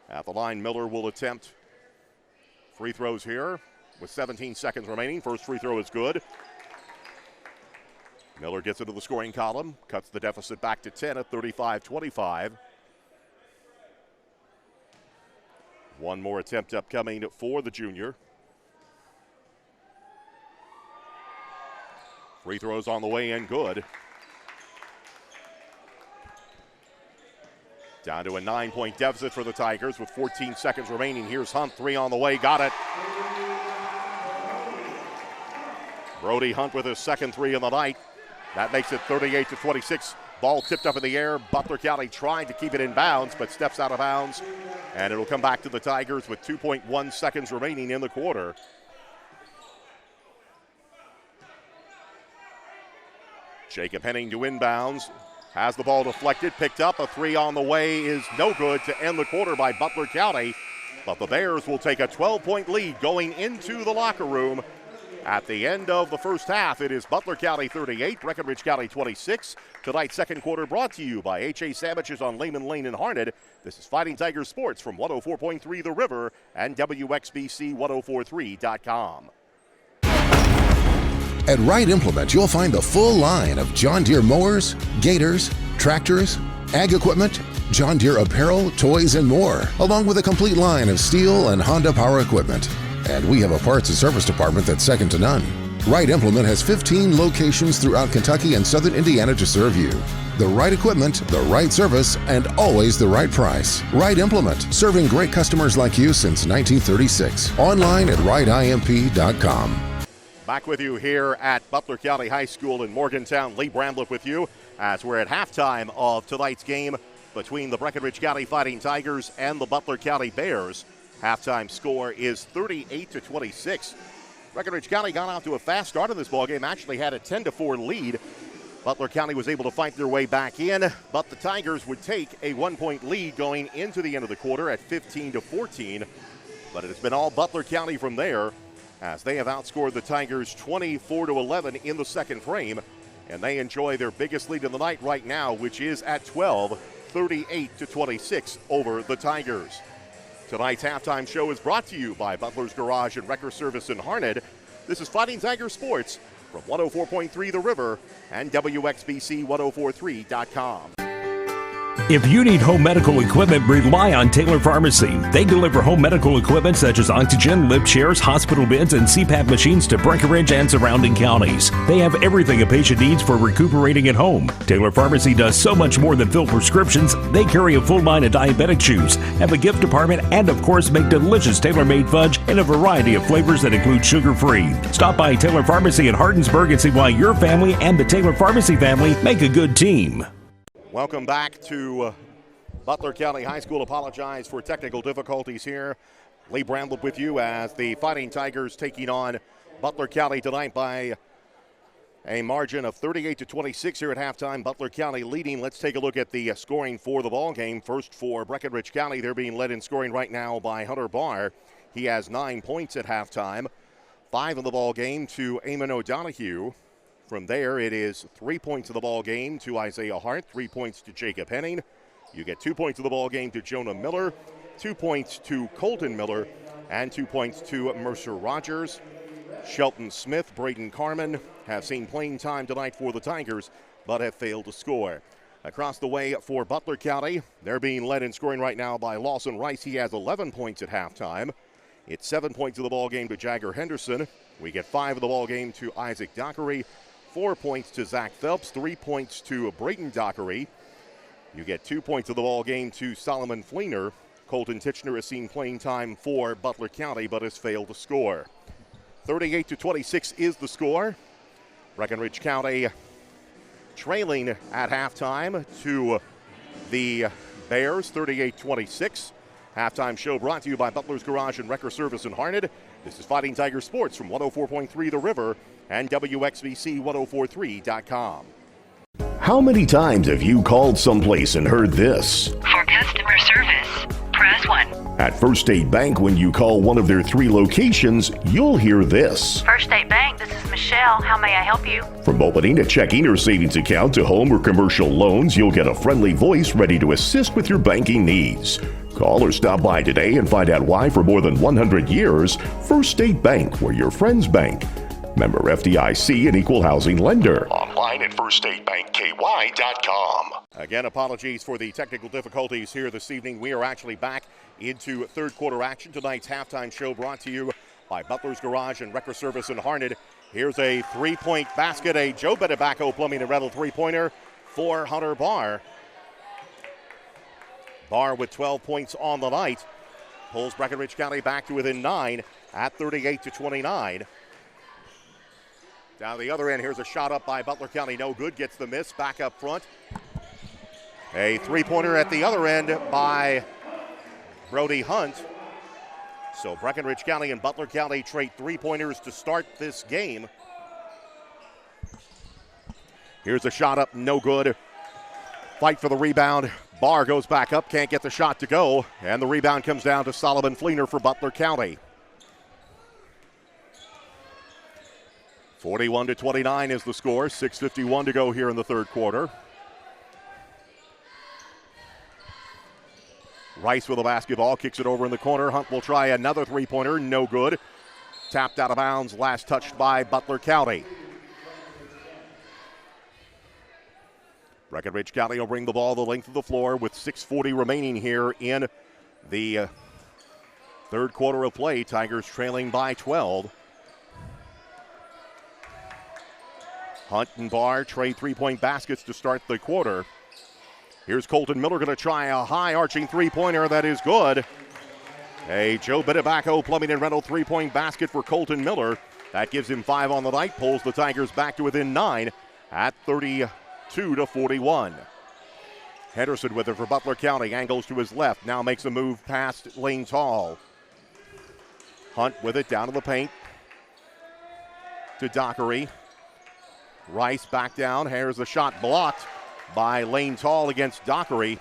At the line, Miller will attempt free throws here with 17 seconds remaining. First free throw is good. Miller gets into the scoring column, cuts the deficit back to 10 at 35-25. One more attempt upcoming for the junior. Free throws on the way in, good. Down to a 9-point deficit for the Tigers with 14 seconds remaining. Here's Hunt, three on the way, got it. Brody Hunt with his second three of the night. That makes it 38-26. Ball tipped up in the air. Butler County trying to keep it in bounds, but steps out of bounds. And it'll come back to the Tigers with 2.1 seconds remaining in the quarter. Jacob Henning to inbounds. Has the ball deflected, picked up. A three on the way is no good to end the quarter by Butler County. But the Bears will take a 12-point lead going into the locker room. At the end of the first half, it is Butler County 38, Breckinridge County 26. Tonight's second quarter brought to you by H.A. Sandwiches on Lehman Lane in Harnett. This is Fighting Tigers Sports from 104.3 The River and WXBC1043.com. At Wright Implement, you'll find the full line of John Deere mowers, gators, tractors, ag equipment, John Deere apparel, toys, and more, along with a complete line of Steel and Honda power equipment. And we have a parts and service department that's second to none. Wright Implement has 15 locations throughout Kentucky and southern Indiana to serve you. The right equipment, the right service, and always the right price. Wright Implement, serving great customers like you since 1936. Online at wrightimp.com. Back with you here at Butler County High School in Morgantown. Lee Bramblett with you as we're at halftime of tonight's game between the Breckinridge County Fighting Tigers and the Butler County Bears. Halftime score is 38-26. Breckinridge County got off to a fast start in this ballgame, actually had a 10-4 lead. Butler County was able to fight their way back in, but the Tigers would take a 1-point lead going into the end of the quarter at 15-14. But it has been all Butler County from there, as they have outscored the Tigers 24-11 in the second frame, and they enjoy their biggest lead of the night right now, which is at 12, 38-26 over the Tigers. Tonight's halftime show is brought to you by Butler's Garage and Wrecker Service in Harnett. This is Fighting Tiger Sports from 104.3 The River and WXBC1043.com. If you need home medical equipment, rely on Taylor Pharmacy. They deliver home medical equipment such as oxygen, lip chairs, hospital beds, and CPAP machines to Breckinridge and surrounding counties. They have everything a patient needs for recuperating at home. Taylor Pharmacy does so much more than fill prescriptions. They carry a full line of diabetic chews, have a gift department, and of course make delicious tailor-made fudge in a variety of flavors that include sugar-free. Stop by Taylor Pharmacy in Hardinsburg and see why your family and the Taylor Pharmacy family make a good team. Welcome back to Butler County High School. Apologize for technical difficulties here. Lee Bramblett with you as the Fighting Tigers taking on Butler County tonight by a margin of 38-26 here at halftime. Butler County leading. Let's take a look at the scoring for the ball game. First for Breckinridge County, they're being led in scoring right now by Hunter Barr. He has 9 points at halftime. 5 in the ball game to Eamon O'Donohue. From there, it is 3 points of the ball game to Isaiah Hart, 3 points to Jacob Henning. You get 2 points of the ball game to Jonah Miller, 2 points to Colton Miller, and 2 points to Mercer Rogers. Shelton Smith, Braden Carmen have seen playing time tonight for the Tigers, but have failed to score. Across the way for Butler County, they're being led in scoring right now by Lawson Rice. He has 11 points at halftime. It's 7 points of the ball game to Jagger Henderson. We get 5 of the ball game to Isaac Dockery. 4 points to Zach Phelps, 3 points to Brayton Dockery. You get 2 points of the ball game to Solomon Fleener, Colton Titchener has seen playing time for Butler County but has failed to score. 38-26 is the score. Breckinridge County trailing at halftime to the Bears, 38-26. Halftime show brought to you by Butler's Garage and Wrecker Service in Harned. This is Fighting Tiger Sports from 104.3 The River and WXVC1043.com. How many times have you called someplace and heard this? For customer service, press 1. At First State Bank, when you call one of their 3 locations, you'll hear this. First State Bank, this is Michelle. How may I help you? From opening a checking or savings account to home or commercial loans, you'll get a friendly voice ready to assist with your banking needs. Call or stop by today and find out why for more than 100 years, First State Bank, where your friends bank. Member FDIC, an equal housing lender. Online at firststatebankky.com. Again, apologies for the technical difficulties here this evening. We are actually back into third quarter action. Tonight's halftime show brought to you by Butler's Garage and Wrecker Service in Harned. Here's a three-point basket, a Joe Bedebaco Plumbing and Rental three-pointer for Hunter Barr. Barr with 12 points on the night. Pulls Breckinridge County back to within 9 at 38-29. Down the other end, here's a shot up by Butler County. No good, gets the miss, back up front. A three-pointer at the other end by Brody Hunt. So Breckinridge County and Butler County trade three-pointers to start this game. Here's a shot up, no good. Fight for the rebound. Barr goes back up, can't get the shot to go, and the rebound comes down to Solomon Fleener for Butler County. 41-29 is the score, 6:51 to go here in the third quarter. Rice with the basketball, kicks it over in the corner. Hunt will try another three-pointer, no good. Tapped out of bounds, last touched by Butler County. Breckinridge County will bring the ball the length of the floor with 6:40 remaining here in the third quarter of play. Tigers trailing by 12. Hunt and Barr trade three-point baskets to start the quarter. Here's Colton Miller going to try a high-arching three-pointer that is good. A Joe Bedebaco Plumbing and Rental three-point basket for Colton Miller. That gives him 5 on the night, pulls the Tigers back to within 9 at 32-41. Henderson with it for Butler County, angles to his left, now makes a move past Lane Tall. Hunt with it down to the paint to Dockery. Rice back down, here's the shot blocked by Lane Tall against Dockery.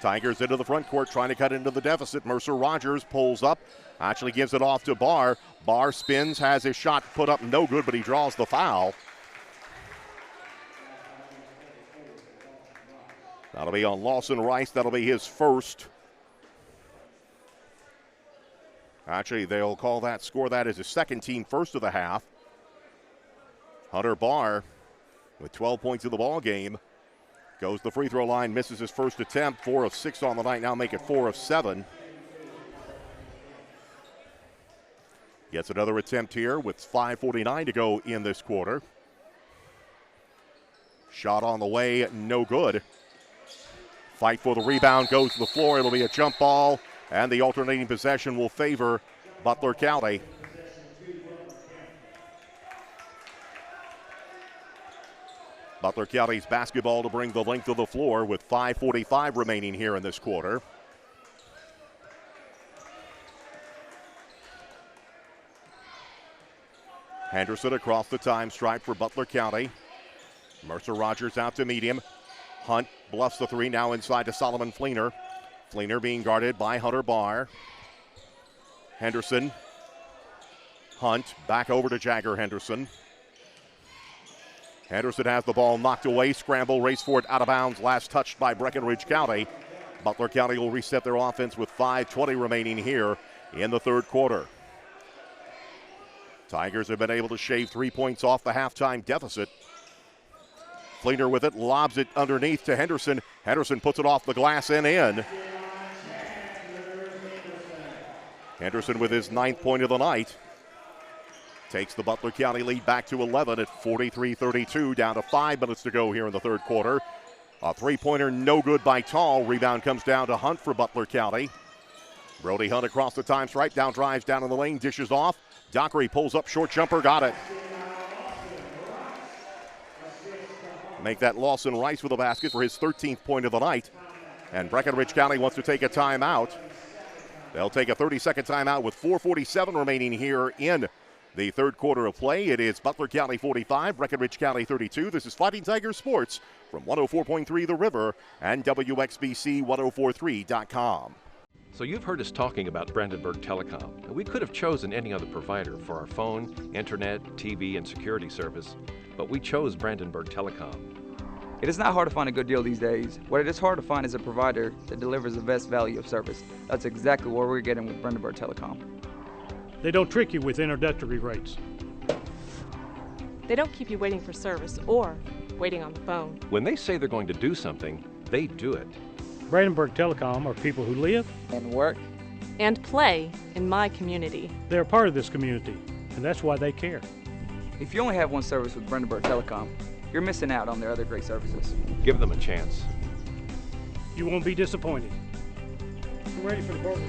Tigers into the front court trying to cut into the deficit. Mercer Rogers pulls up, actually gives it off to Barr. Barr spins, has his shot put up, no good, but he draws the foul. That'll be on Lawson Rice. That'll be his first. Actually, they'll call that, score that as his second team first of the half. Hunter Barr with 12 points in the ball game. Goes to the free throw line, misses his first attempt. 4 of 6 on the night, now make it 4 of 7. Gets another attempt here with 5:49 to go in this quarter. Shot on the way, no good. Fight for the rebound, goes to the floor. It'll be a jump ball, and the alternating possession will favor Butler County. Butler County's basketball to bring the length of the floor with 5:45 remaining here in this quarter. Henderson across the time stripe for Butler County. Mercer Rogers out to meet him. Hunt bluffs the three, now inside to Solomon Fleener. Fleener being guarded by Hunter Barr. Henderson. Hunt back over to Jagger Henderson. Henderson has the ball knocked away. Scramble, race for it out of bounds. Last touched by Breckinridge County. Butler County will reset their offense with 5:20 remaining here in the third quarter. Tigers have been able to shave 3 points off the halftime deficit. Fleener with it, lobs it underneath to Henderson. Henderson puts it off the glass and in. Henderson with his 9th point of the night. Takes the Butler County lead back to 11 at 43-32, down to 5 minutes to go here in the third quarter. A three-pointer no good by Tall. Rebound comes down to Hunt for Butler County. Brody Hunt across the time stripe, down drives down in the lane, dishes off. Dockery pulls up, short jumper, got it. Make that Lawson Rice with a basket for his 13th point of the night. And Breckinridge County wants to take a timeout. They'll take a 30-second timeout with 4:47 remaining here in the third quarter of play. It is Butler County 45, Breckinridge County 32. This is Fighting Tigers Sports from 104.3 The River and WXBC1043.com. So you've heard us talking about Brandenburg Telecom, and we could have chosen any other provider for our phone, internet, TV, and security service, but we chose Brandenburg Telecom. It is not hard to find a good deal these days. What it is hard to find is a provider that delivers the best value of service. That's exactly what we're getting with Brandenburg Telecom. They don't trick you with introductory rates. They don't keep you waiting for service or waiting on the phone. When they say they're going to do something, they do it. Brandenburg Telecom are people who live and work and play in my community. They're a part of this community, and that's why they care. If you only have one service with Brandenburg Telecom, you're missing out on their other great services. Give them a chance. You won't be disappointed. We're ready for the board.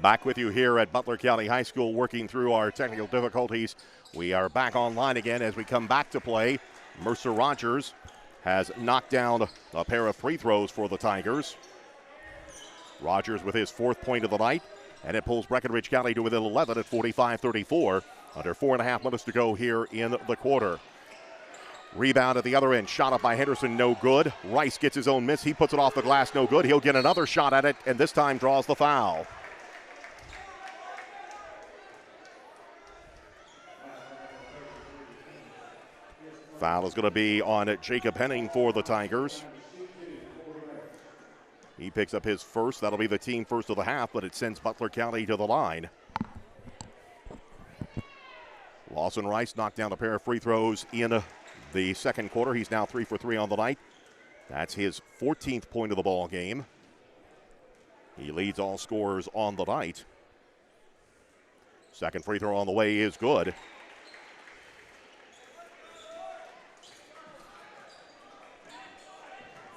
Back with you here at Butler County High School, working through our technical difficulties. We are back online again as we come back to play. Mercer Rogers has knocked down a pair of free throws for the Tigers. Rogers with his 4th point of the night, and it pulls Breckinridge County to within 11 at 45-34. Under 4.5 minutes to go here in the quarter. Rebound at the other end, shot up by Henderson, no good. Rice gets his own miss, he puts it off the glass, no good. He'll get another shot at it, and this time draws the foul. Foul is going to be on Jacob Henning for the Tigers. He picks up his first. That'll be the team first of the half, but it sends Butler County to the line. Lawson Rice knocked down a pair of free throws in the second quarter. He's now 3 for 3 on the night. That's his 14th point of the ball game. He leads all scorers on the night. Second free throw on the way is good.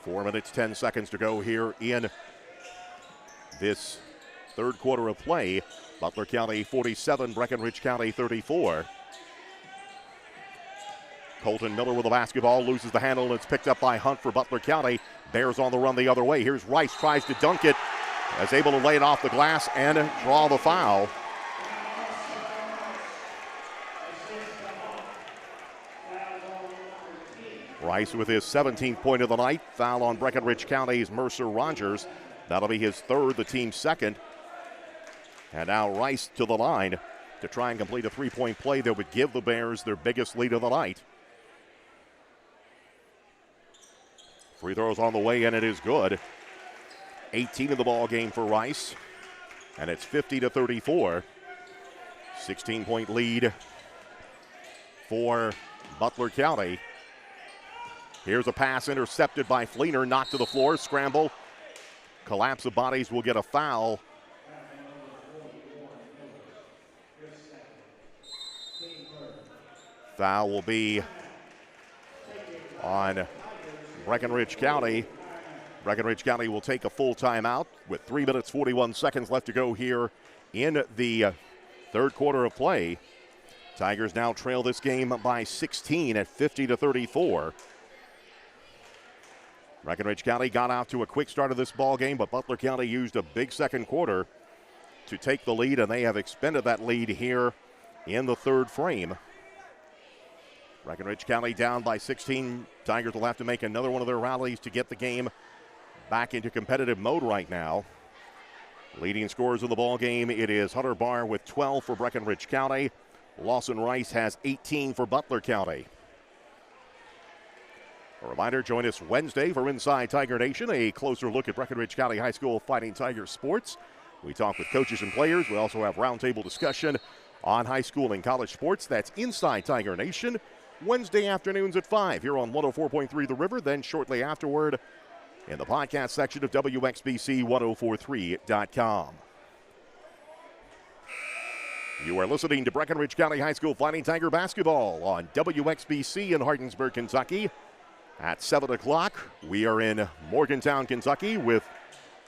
Four minutes, 10 seconds to go here in this third quarter of play. Butler County 47, Breckinridge County 34. Colton Miller with the basketball, loses the handle, and it's picked up by Hunt for Butler County. Bears on the run the other way. Here's Rice, tries to dunk it, is able to lay it off the glass and draw the foul. Rice with his 17th point of the night. Foul on Breckinridge County's Mercer Rogers. That'll be his 3rd, the team's 2nd. And now Rice to the line to try and complete a 3-point play that would give the Bears their biggest lead of the night. Free throws on the way, and it is good. 18 in the ball game for Rice, and it's 50-34. 16-point lead for Butler County. Here's a pass intercepted by Fleener, knocked to the floor, scramble. Collapse of bodies will get a foul. Foul will be on Breckinridge County. Breckinridge County will take a full timeout with 3 minutes, 41 seconds left to go here in the third quarter of play. Tigers now trail this game by 16 at 50-34. Breckinridge County got out to a quick start of this ball game, but Butler County used a big second quarter to take the lead, and they have expended that lead here in the third frame. Breckinridge County down by 16. Tigers will have to make another one of their rallies to get the game back into competitive mode right now. Leading scorers of the ball game, it is Hunter Barr with 12 for Breckinridge County. Lawson Rice has 18 for Butler County. A reminder, join us Wednesday for Inside Tiger Nation, a closer look at Breckinridge County High School Fighting Tiger sports. We talk with coaches and players. We also have roundtable discussion on high school and college sports. That's Inside Tiger Nation, Wednesday afternoons at 5 here on 104.3 The River, then shortly afterward in the podcast section of WXBC1043.com. You are listening to Breckinridge County High School Fighting Tiger basketball on WXBC in Hardinsburg, Kentucky. At 7 o'clock, we are in Morgantown, Kentucky with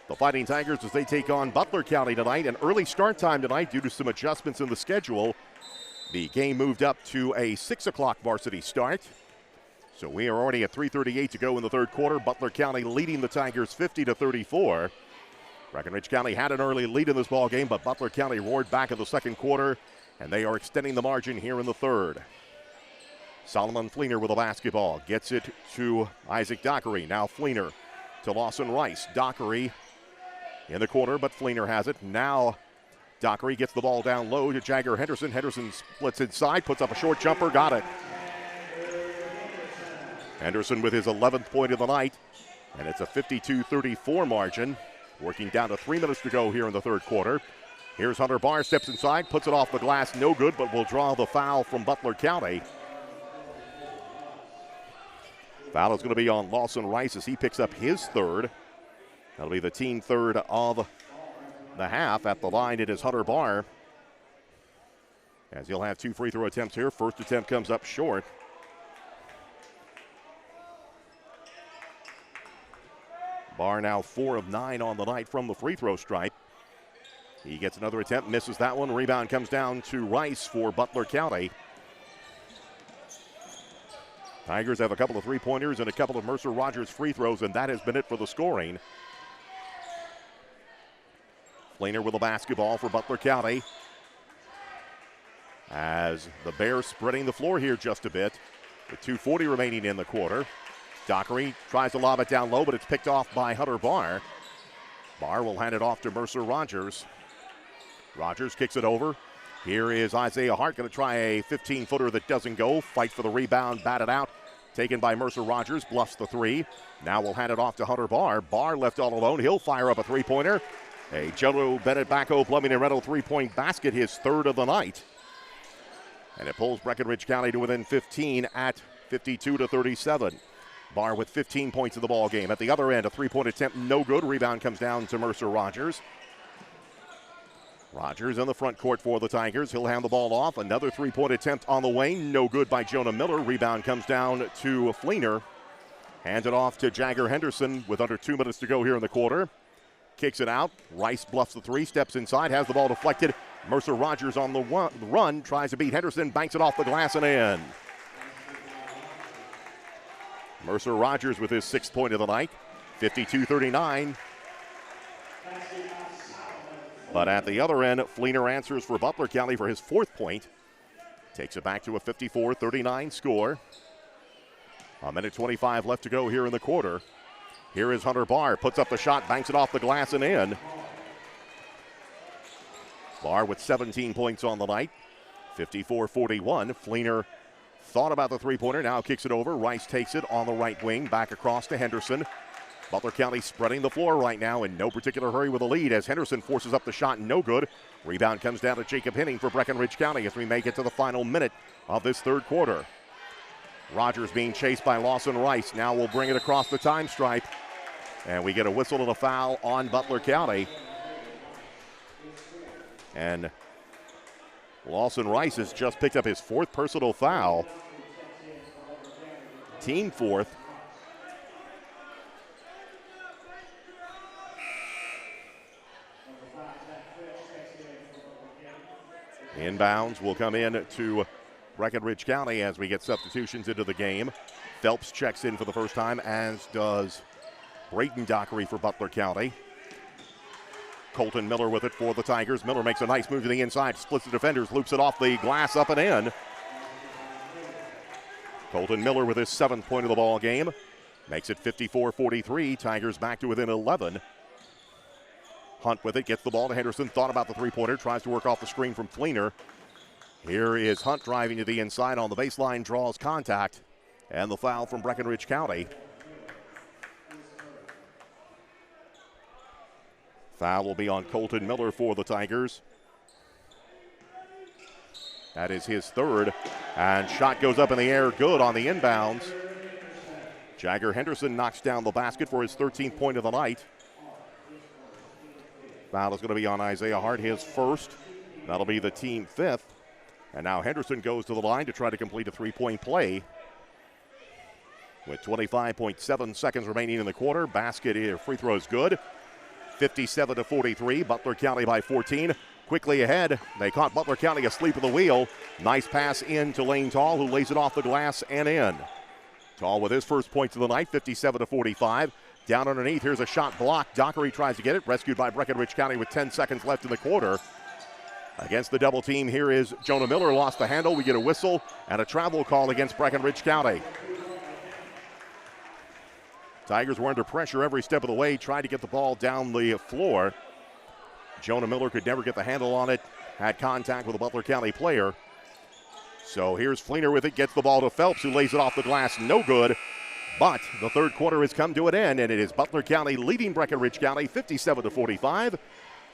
the Fighting Tigers as they take on Butler County tonight. An early start time tonight due to some adjustments in the schedule. The game moved up to a 6 o'clock varsity start. So we are already at 3:38 to go in the third quarter. Butler County leading the Tigers 50-34. Breckinridge County had an early lead in this ball game, but Butler County roared back in the second quarter, and they are extending the margin here in the third. Solomon Fleener with the basketball. Gets it to Isaac Dockery. Now Fleener to Lawson Rice. Dockery in the corner, but Fleener has it. Now Dockery gets the ball down low to Jagger Henderson. Henderson splits inside, puts up a short jumper, got it. Henderson with his 11th point of the night, and it's a 52-34 margin. Working down to 3 minutes to go here in the third quarter. Here's Hunter Barr, steps inside, puts it off the glass, no good, but will draw the foul from Butler County. Foul is going to be on Lawson Rice as he picks up his third. That'll be the team third of the half. At the line, it is Hunter Barr, as he'll have 2 free throw attempts here. First attempt comes up short. Barr now 4 of 9 on the night from the free throw stripe. He gets another attempt, misses that one. Rebound comes down to Rice for Butler County. Tigers have a couple of three-pointers and a couple of Mercer Rogers free throws, and that has been it for the scoring. Fleener with the basketball for Butler County. As the Bears spreading the floor here just a bit, with 2:40 remaining in the quarter. Dockery tries to lob it down low, but it's picked off by Hunter Barr. Barr will hand it off to Mercer Rogers. Rogers kicks it over. Here is Isaiah Hart going to try a 15-footer that doesn't go. Fight for the rebound, batted out. Taken by Mercer Rogers, bluffs the three. Now we'll hand it off to Hunter Barr. Barr left all alone. He'll fire up a three-pointer. A Jello Bennett Bacco Plumbing and Rental three-point basket, his third of the night. And it pulls Breckinridge County to within 15 at 52-37. Barr with 15 points in the ball game. At the other end, a three-point attempt, no good. Rebound comes down to Mercer Rogers. Rogers in the front court for the Tigers. He'll hand the ball off. Another three-point attempt on the way, no good by Jonah Miller. Rebound comes down to Fleener. Hands it off to Jagger Henderson with under 2 minutes to go here in the quarter. Kicks it out. Rice bluffs the three, steps inside, has the ball deflected. Mercer Rogers on the run, tries to beat Henderson, banks it off the glass and in. Mercer Rogers with his 6th point of the night, 52-39. But at the other end, Fleener answers for Butler County for his 4th point. Takes it back to a 54-39 score. A minute 25 left to go here in the quarter. Here is Hunter Barr, puts up the shot, banks it off the glass and in. Barr with 17 points on the night, 54-41. Fleener thought about the three-pointer, now kicks it over. Rice takes it on the right wing, back across to Henderson. Butler County spreading the floor right now in no particular hurry with a lead as Henderson forces up the shot, no good. Rebound comes down to Jacob Henning for Breckinridge County as we make it to the final minute of this third quarter. Rogers being chased by Lawson Rice. Now we'll bring it across the time stripe. And we get a whistle and a foul on Butler County. And Lawson Rice has just picked up his 4th personal foul. Team 4th. Inbounds will come in to Breckinridge County as we get substitutions into the game. Phelps checks in for the first time, as does Brayden Dockery for Butler County. Colton Miller with it for the Tigers. Miller makes a nice move to the inside, splits the defenders, loops it off the glass, up and in. Colton Miller with his 7th point of the ball game. Makes it 54-43. Tigers back to within 11. Hunt with it, gets the ball to Henderson. Thought about the three-pointer, tries to work off the screen from Fleener. Here is Hunt driving to the inside on the baseline, draws contact, and the foul from Breckinridge County. Foul will be on Colton Miller for the Tigers. That is his 3rd, and shot goes up in the air, good on the inbounds. Jagger Henderson knocks down the basket for his 13th point of the night. Foul is going to be on Isaiah Hart, his 1st. That'll be the team 5th. And now Henderson goes to the line to try to complete a three-point play. With 25.7 seconds remaining in the quarter, free throw is good. 57-43, Butler County by 14. Quickly ahead, they caught Butler County asleep at the wheel. Nice pass in to Lane Tall, who lays it off the glass and in. Tall with his first points of the night, 57-45. Down underneath, here's a shot blocked. Dockery tries to get it, rescued by Breckinridge County with 10 seconds left in the quarter. Against the double team, here is Jonah Miller, lost the handle. We get a whistle and a travel call against Breckinridge County. Tigers were under pressure every step of the way, tried to get the ball down the floor. Jonah Miller could never get the handle on it, had contact with a Butler County player. So here's Fleener with it, gets the ball to Phelps, who lays it off the glass, no good. But the third quarter has come to an end, and it is Butler County leading Breckinridge County 57-45.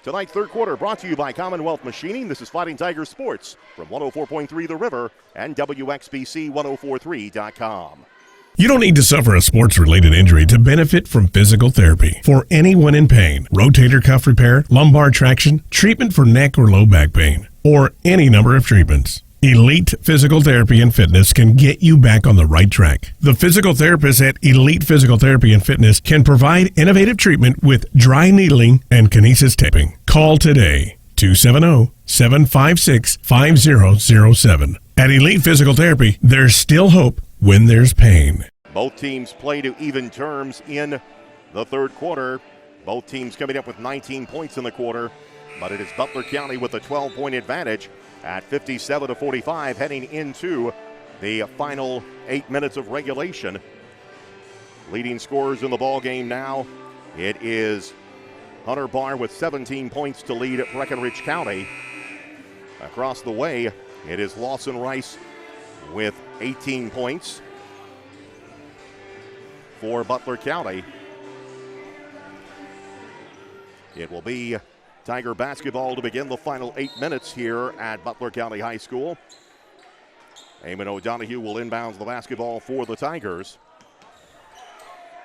Tonight's third quarter brought to you by Commonwealth Machining. This is Fighting Tigers Sports from 104.3 The River and WXBC1043.com. You don't need to suffer a sports-related injury to benefit from physical therapy. For anyone in pain, rotator cuff repair, lumbar traction, treatment for neck or low back pain, or any number of treatments, Elite Physical Therapy and Fitness can get you back on the right track. The physical therapists at Elite Physical Therapy and Fitness can provide innovative treatment with dry needling and kinesis taping. Call today, 270-756-5007. At Elite Physical Therapy, there's still hope when there's pain. Both teams play to even terms in the third quarter. Both teams coming up with 19 points in the quarter, but it is Butler County with a 12-point advantage at 57-45 heading into the final 8 minutes of regulation. Leading scorers in the ball game now, it is Hunter Barr with 17 points to lead at Breckinridge County. Across the way, it is Lawson Rice with 18 points for Butler County. It will be Tiger basketball to begin the final 8 minutes here at Butler County High School. Eamon O'Donohue will inbounds the basketball for the Tigers.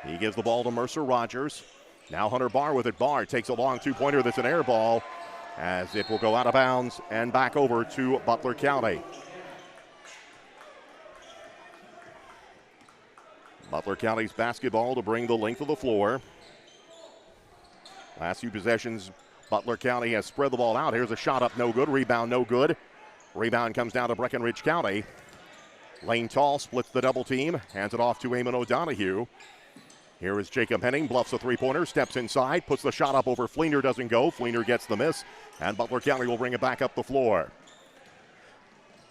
He gives the ball to Mercer Rogers. Now Hunter Barr with it. Barr takes a long two-pointer that's an air ball as it will go out of bounds and back over to Butler County. Butler County's basketball to bring the length of the floor. Last few possessions, Butler County has spread the ball out. Here's a shot up, no good. Rebound, no good. Rebound comes down to Breckinridge County. Lane Tall splits the double team, hands it off to Eamon O'Donohue. Here is Jacob Henning, bluffs a three-pointer, steps inside, puts the shot up over Fleener, doesn't go. Fleener gets the miss, and Butler County will bring it back up the floor.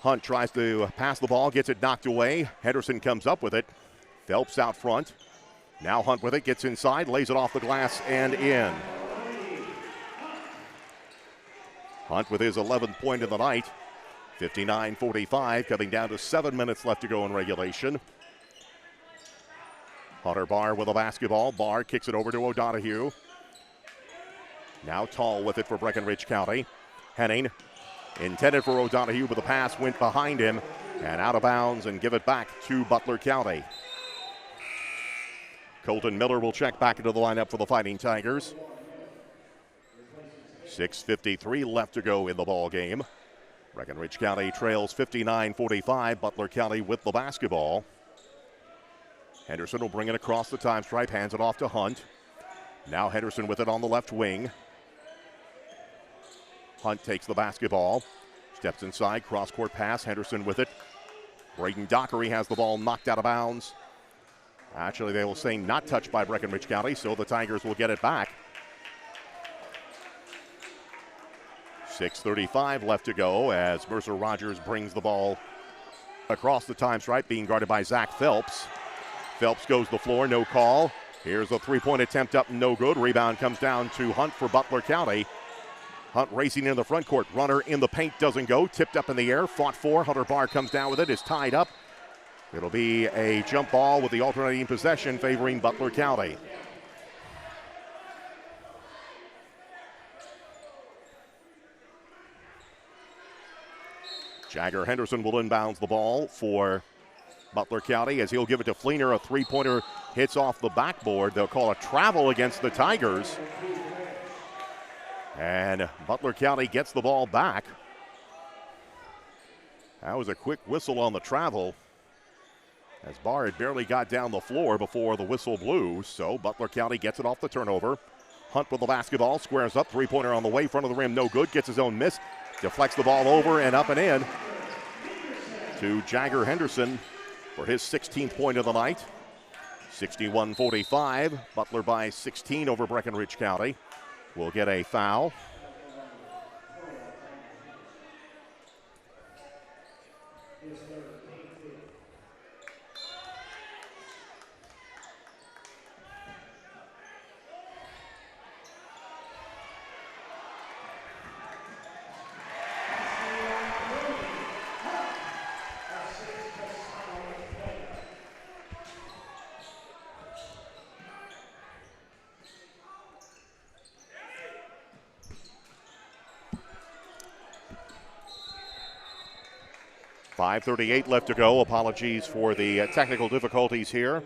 Hunt tries to pass the ball, gets it knocked away. Henderson comes up with it. Phelps out front. Now Hunt with it, gets inside, lays it off the glass and in. Hunt with his 11th point of the night. 59-45, coming down to 7 minutes left to go in regulation. Hunter Barr with a basketball. Barr kicks it over to O'Donohue. Now Tall with it for Breckinridge County. Henning intended for O'Donohue, but the pass went behind him and out of bounds and give it back to Butler County. Colton Miller will check back into the lineup for the Fighting Tigers. 6:53 left to go in the ball game. Breckinridge County trails 59-45. Butler County with the basketball. Henderson will bring it across the time stripe, hands it off to Hunt. Now Henderson with it on the left wing. Hunt takes the basketball, steps inside, cross-court pass, Henderson with it. Braden Dockery has the ball knocked out of bounds. Actually, they will say not touched by Breckinridge County, so the Tigers will get it back. 6:35 left to go as Mercer Rogers brings the ball across the time stripe, being guarded by Zach Phelps. Phelps goes to the floor, no call. Here's a three-point attempt up, no good. Rebound comes down to Hunt for Butler County. Hunt racing in the front court. Runner in the paint, doesn't go. Tipped up in the air, fought for. Hunter Barr comes down with it, is tied up. It'll be a jump ball with the alternating possession favoring Butler County. Jagger Henderson will inbounds the ball for Butler County as he'll give it to Fleener. A three-pointer hits off the backboard. They'll call a travel against the Tigers. And Butler County gets the ball back. That was a quick whistle on the travel, as Barr had barely got down the floor before the whistle blew. So Butler County gets it off the turnover. Hunt with the basketball, squares up, three-pointer on the way, front of the rim, no good, gets his own miss, deflects the ball over and up and in to Jagger Henderson for his 16th point of the night. 61-45, Butler by 16 over Breckinridge County. Will get a foul. .538 left to go. Apologies for the technical difficulties here,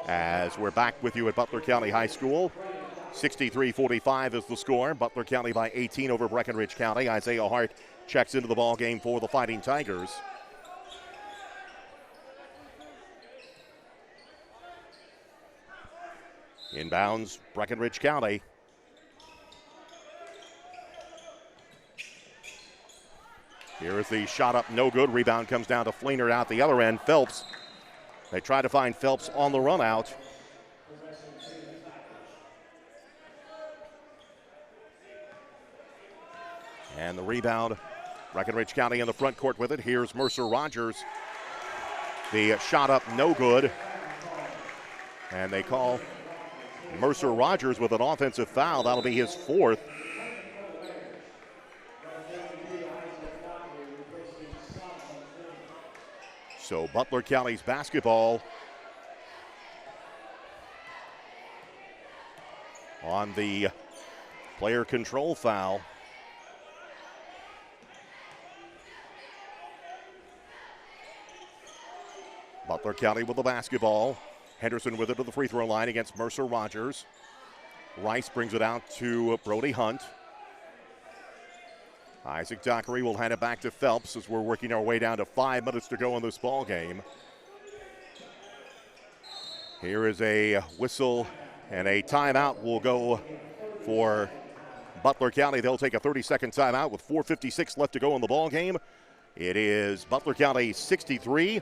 as we're back with you at Butler County High School. 63-45 is the score. Butler County by 18 over Breckinridge County. Isaiah Hart checks into the ball game for the Fighting Tigers. Inbounds, Breckinridge County. Here is the shot up, no good. Rebound comes down to Fleener out the other end. Phelps. They try to find Phelps on the run out. And the rebound, Breckinridge County in the front court with it. Here's Mercer Rogers. The shot up, no good. And they call Mercer Rogers with an offensive foul. That'll be his fourth. So Butler County's basketball on the player control foul. Butler County with the basketball. Henderson with it to the free throw line against Mercer Rogers. Rice brings it out to Brody Hunt. Isaac Dockery will hand it back to Phelps as we're working our way down to 5 minutes to go in this ball game. Here is a whistle, and a timeout will go for Butler County. They'll take a 30-second timeout with 4:56 left to go in the ball game. It is Butler County 63,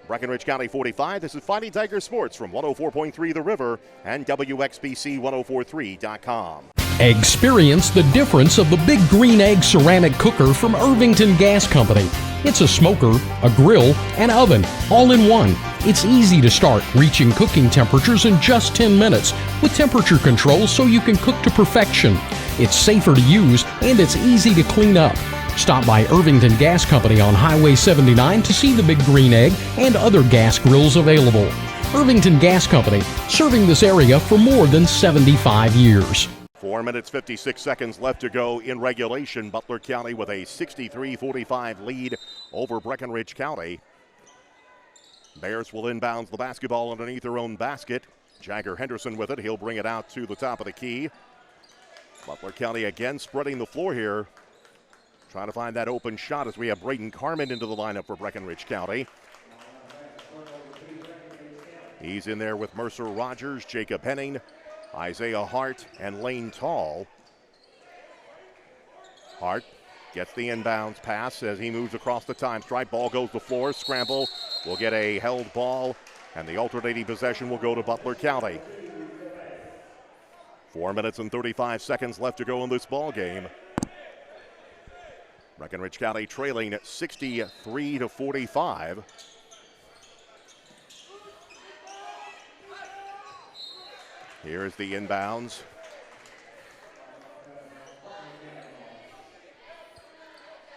Breckinridge County 45. This is Fighting Tiger Sports from 104.3 The River and WXBC1043.com. Experience the difference of the Big Green Egg ceramic cooker from Irvington Gas Company. It's a smoker, a grill, and oven, all in one. It's easy to start, reaching cooking temperatures in just 10 minutes with temperature control so you can cook to perfection. It's safer to use and it's easy to clean up. Stop by Irvington Gas Company on Highway 79 to see the Big Green Egg and other gas grills available. Irvington Gas Company, serving this area for more than 75 years. 4 minutes, 56 seconds left to go in regulation. Butler County with a 63-45 lead over Breckinridge County. Bears will inbound the basketball underneath their own basket. Jagger Henderson with it. He'll bring it out to the top of the key. Butler County again spreading the floor here, trying to find that open shot as we have Braden Carmen into the lineup for Breckinridge County. He's in there with Mercer Rogers, Jacob Henning, Isaiah Hart, and Lane Tall. Hart gets the inbounds pass as he moves across the time stripe. Ball goes to the floor. Scramble will get a held ball, and the alternating possession will go to Butler County. 4 minutes and 35 seconds left to go in this ball game. Breckinridge County trailing at 63-45. Here's the inbounds.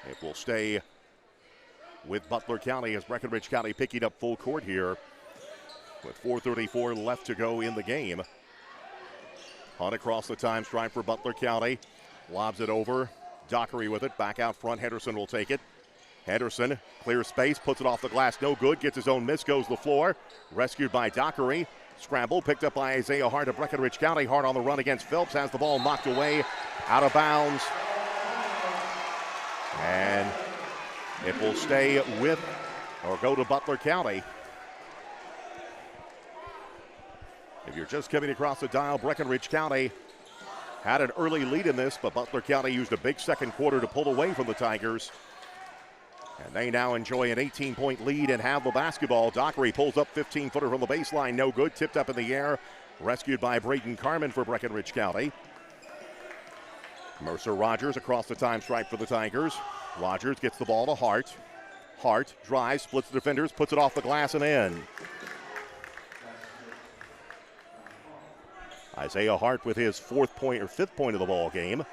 It will stay with Butler County as Breckinridge County picking up full court here with 4:34 left to go in the game. Hunt across the time stripe for Butler County. Lobs it over. Dockery with it. Back out front. Henderson will take it. Henderson clears space, puts it off the glass. No good. Gets his own miss. Goes to the floor. Rescued by Dockery. Scramble picked up by Isaiah Hart of Breckinridge County. Hart on the run against Phelps. Has the ball knocked away. Out of bounds. And it will stay with or go to Butler County. If you're just coming across the dial, Breckinridge County had an early lead in this, but Butler County used a big second quarter to pull away from the Tigers. And they now enjoy an 18-point lead and have the basketball. Dockery pulls up 15-footer from the baseline. No good. Tipped up in the air. Rescued by Braden Carmen for Breckinridge County. Mercer Rogers across the time stripe for the Tigers. Rogers gets the ball to Hart. Hart drives, splits the defenders, puts it off the glass and in. Isaiah Hart with his fifth point of the ball game.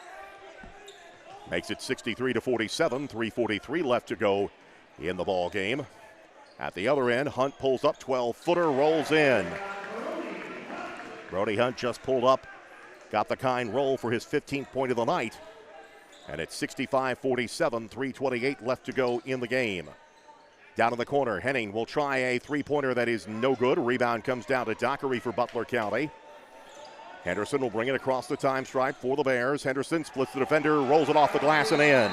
Makes it 63-47, 3:43 left to go in the ball game. At the other end, Hunt pulls up, 12-footer, rolls in. Brody Hunt just pulled up, got the kind roll for his 15th point of the night. And it's 65-47, 3:28 left to go in the game. Down in the corner, Henning will try a three-pointer that is no good. Rebound comes down to Dockery for Butler County. Henderson will bring it across the time stripe for the Bears. Henderson splits the defender, rolls it off the glass and in.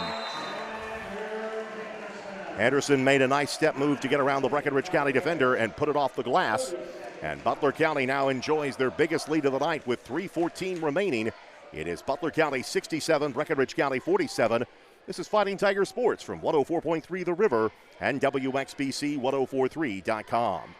Henderson made a nice step move to get around the Breckinridge County defender and put it off the glass. And Butler County now enjoys their biggest lead of the night with 3:14 remaining. It is Butler County 67, Breckinridge County 47. This is Fighting Tiger Sports from 104.3 The River and WXBC1043.com.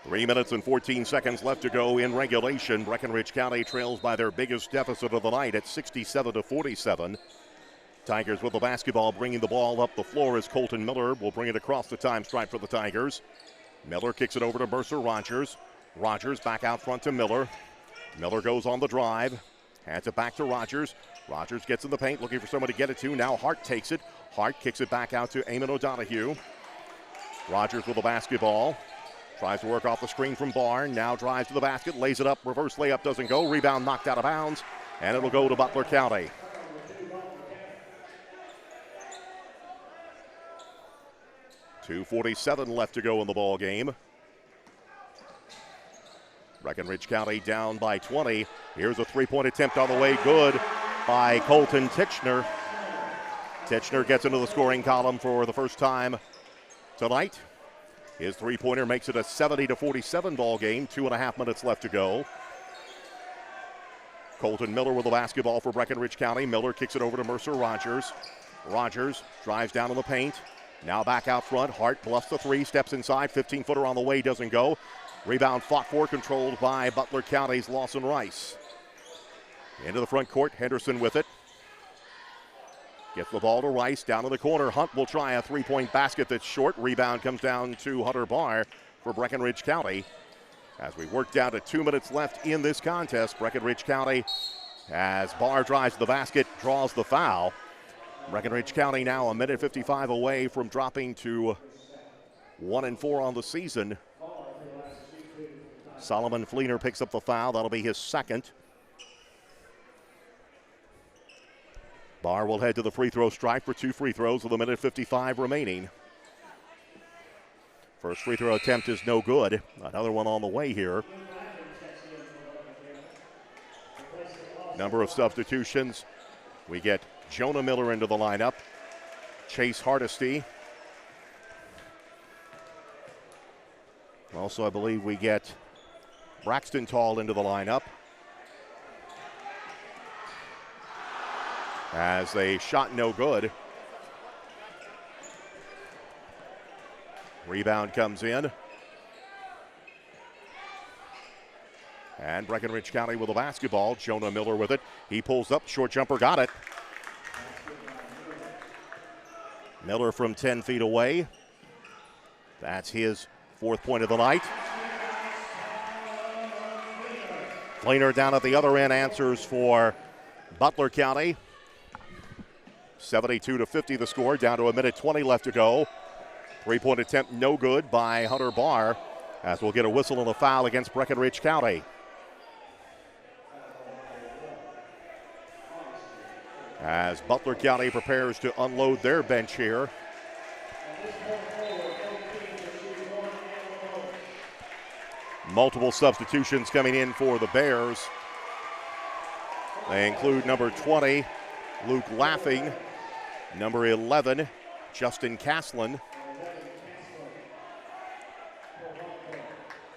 Three minutes and 14 seconds left to go in regulation. Breckinridge County trails by their biggest deficit of the night at 67-47. Tigers with the basketball, bringing the ball up the floor as Colton Miller will bring it across the time stripe for the Tigers. Miller kicks it over to Mercer Rogers. Rogers back out front to Miller. Miller goes on the drive. Hands it back to Rogers. Rogers gets in the paint, looking for someone to get it to. Now Hart takes it. Hart kicks it back out to Eamon O'Donohue. Rogers with the basketball. Tries to work off the screen from Barn. Now drives to the basket, lays it up. Reverse layup doesn't go. Rebound knocked out of bounds. And it'll go to Butler County. .247 left to go in the ball game. Breckinridge County down by 20. Here's a three-point attempt on the way. Good by Colton Titchener. Titchener gets into the scoring column for the first time tonight. His three-pointer makes it a 70-47 ball game. 2.5 minutes left to go. Colton Miller with the basketball for Breckinridge County. Miller kicks it over to Mercer Rogers. Rogers drives down in the paint. Now back out front. Hart bluffs the three, steps inside. 15-footer on the way, doesn't go. Rebound fought for, controlled by Butler County's Lawson Rice. Into the front court, Henderson with it. Gets the ball to Rice, down in the corner. Hunt will try a three-point basket that's short. Rebound comes down to Hunter Barr for Breckinridge County. As we work down to 2 minutes left in this contest, Breckinridge County, as Barr drives to the basket, draws the foul. Breckinridge County now a minute 55 away from dropping to 1-4 on the season. Solomon Fleener picks up the foul. That'll be his second. Barr will head to the free throw stripe for 2 free throws with a minute 55 remaining. First free throw attempt is no good. Another one on the way here. Number of substitutions. We get Jonah Miller into the lineup. Chase Hardesty. Also, I believe we get Braxton Tall into the lineup. As a shot no good. Rebound comes in. And Breckinridge County with the basketball. Jonah Miller with it. He pulls up, short jumper, got it. Miller from 10 feet away. That's his 4th point of the night. Fleener down at the other end answers for Butler County. 72-50 the score, down to a minute 20 left to go. Three-point attempt no good by Hunter Barr, as we'll get a whistle and a foul against Breckinridge County. As Butler County prepares to unload their bench here. Multiple substitutions coming in for the Bears. They include number 20, Luke Laughing, number 11, Justin Caslin.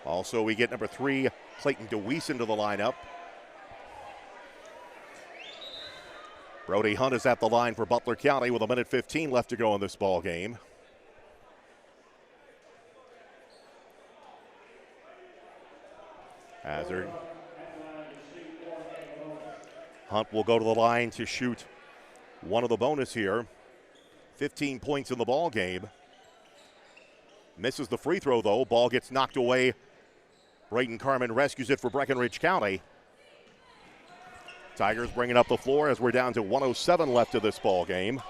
Also, we get number 3, Clayton DeWeese into the lineup. Brody Hunt is at the line for Butler County with a minute 15 left to go in this ball game. Hunt will go to the line to shoot one of the bonus here. 15 points in the ball game. Misses the free throw though. Ball gets knocked away. Braden Carmen rescues it for Breckinridge County. Tigers bringing up the floor as we're down to 1:07 left of this ball game.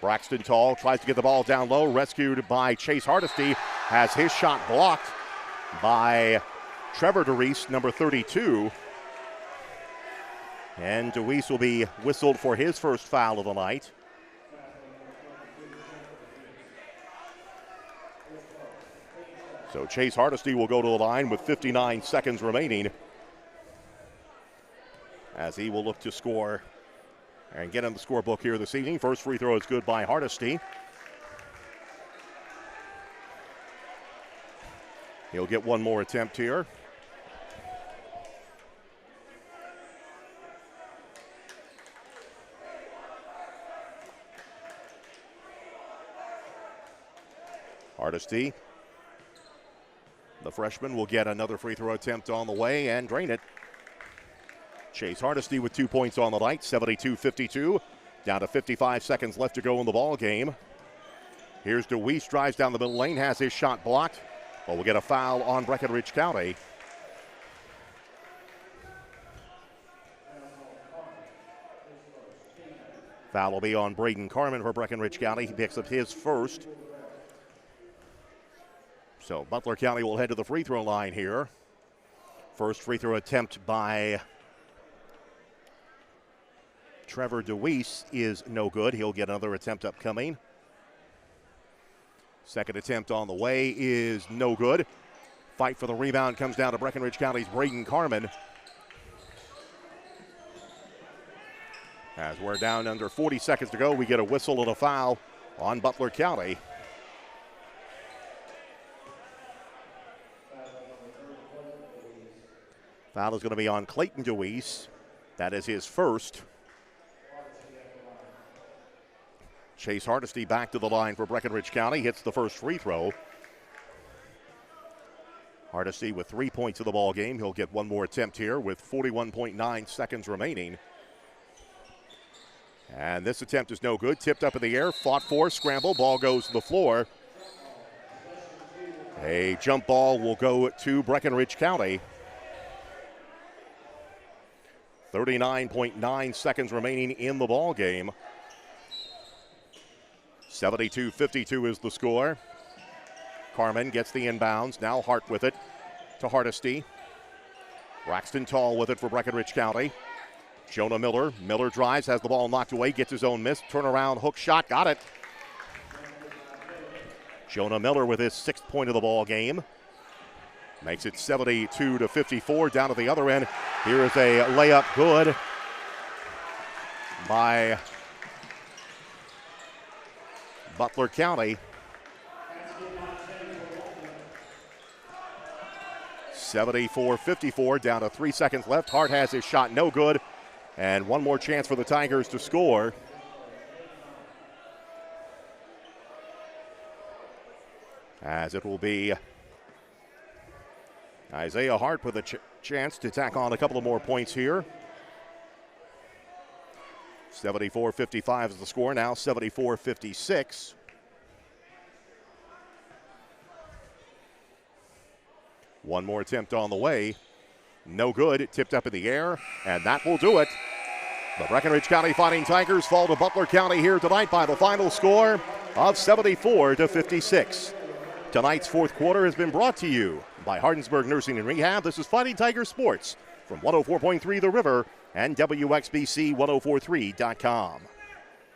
Braxton Tall tries to get the ball down low, rescued by Chase Hardesty, has his shot blocked by Trevor DeWeese, number 32. And DeWeese will be whistled for his first foul of the night. So Chase Hardesty will go to the line with 59 seconds remaining, as he will look to score and get in the scorebook here this evening. First free throw is good by Hardesty. He'll get one more attempt here. Hardesty, the freshman, will get another free throw attempt on the way and drain it. Chase Hardesty with 2 points on the night, 72-52. Down to 55 seconds left to go in the ball game. Here's DeWeese, drives down the middle lane, has his shot blocked. But we'll get a foul on Breckinridge County. Foul will be on Braden Carmen for Breckinridge County. He picks up his first. So Butler County will head to the free throw line here. First free throw attempt by Trevor DeWeese is no good. He'll get another attempt upcoming. Second attempt on the way is no good. Fight for the rebound comes down to Breckinridge County's Braden Carmen. As we're down under 40 seconds to go, we get a whistle and a foul on Butler County. Foul is going to be on Clayton DeWeese. That is his first. Chase Hardesty back to the line for Breckinridge County. Hits the first free throw. Hardesty with 3 points of the ball game. He'll get one more attempt here with 41.9 seconds remaining. And this attempt is no good. Tipped up in the air, fought for, scramble. Ball goes to the floor. A jump ball will go to Breckinridge County. 39.9 seconds remaining in the ball game. 72-52 is the score. Carmen gets the inbounds. Now Hart with it to Hardesty. Braxton Tall with it for Breckinridge County. Jonah Miller. Miller drives, has the ball knocked away, gets his own miss. Turnaround hook shot, got it. Jonah Miller with his 6th point of the ball game. Makes it 72-54. Down to the other end. Here is a layup good by Butler County. 74-54, down to 3 seconds left. Hart has his shot, no good. And one more chance for the Tigers to score. As it will be Isaiah Hart with a chance to tack on a couple of more points here. 74-55 is the score, now 74-56. One more attempt on the way. No good. Tipped up in the air, and that will do it. The Breckinridge County Fighting Tigers fall to Butler County here tonight by the final score of 74-56. Tonight's fourth quarter has been brought to you by Hardinsburg Nursing and Rehab. This is Fighting Tigers Sports from 104.3 The River and WXBC1043.com.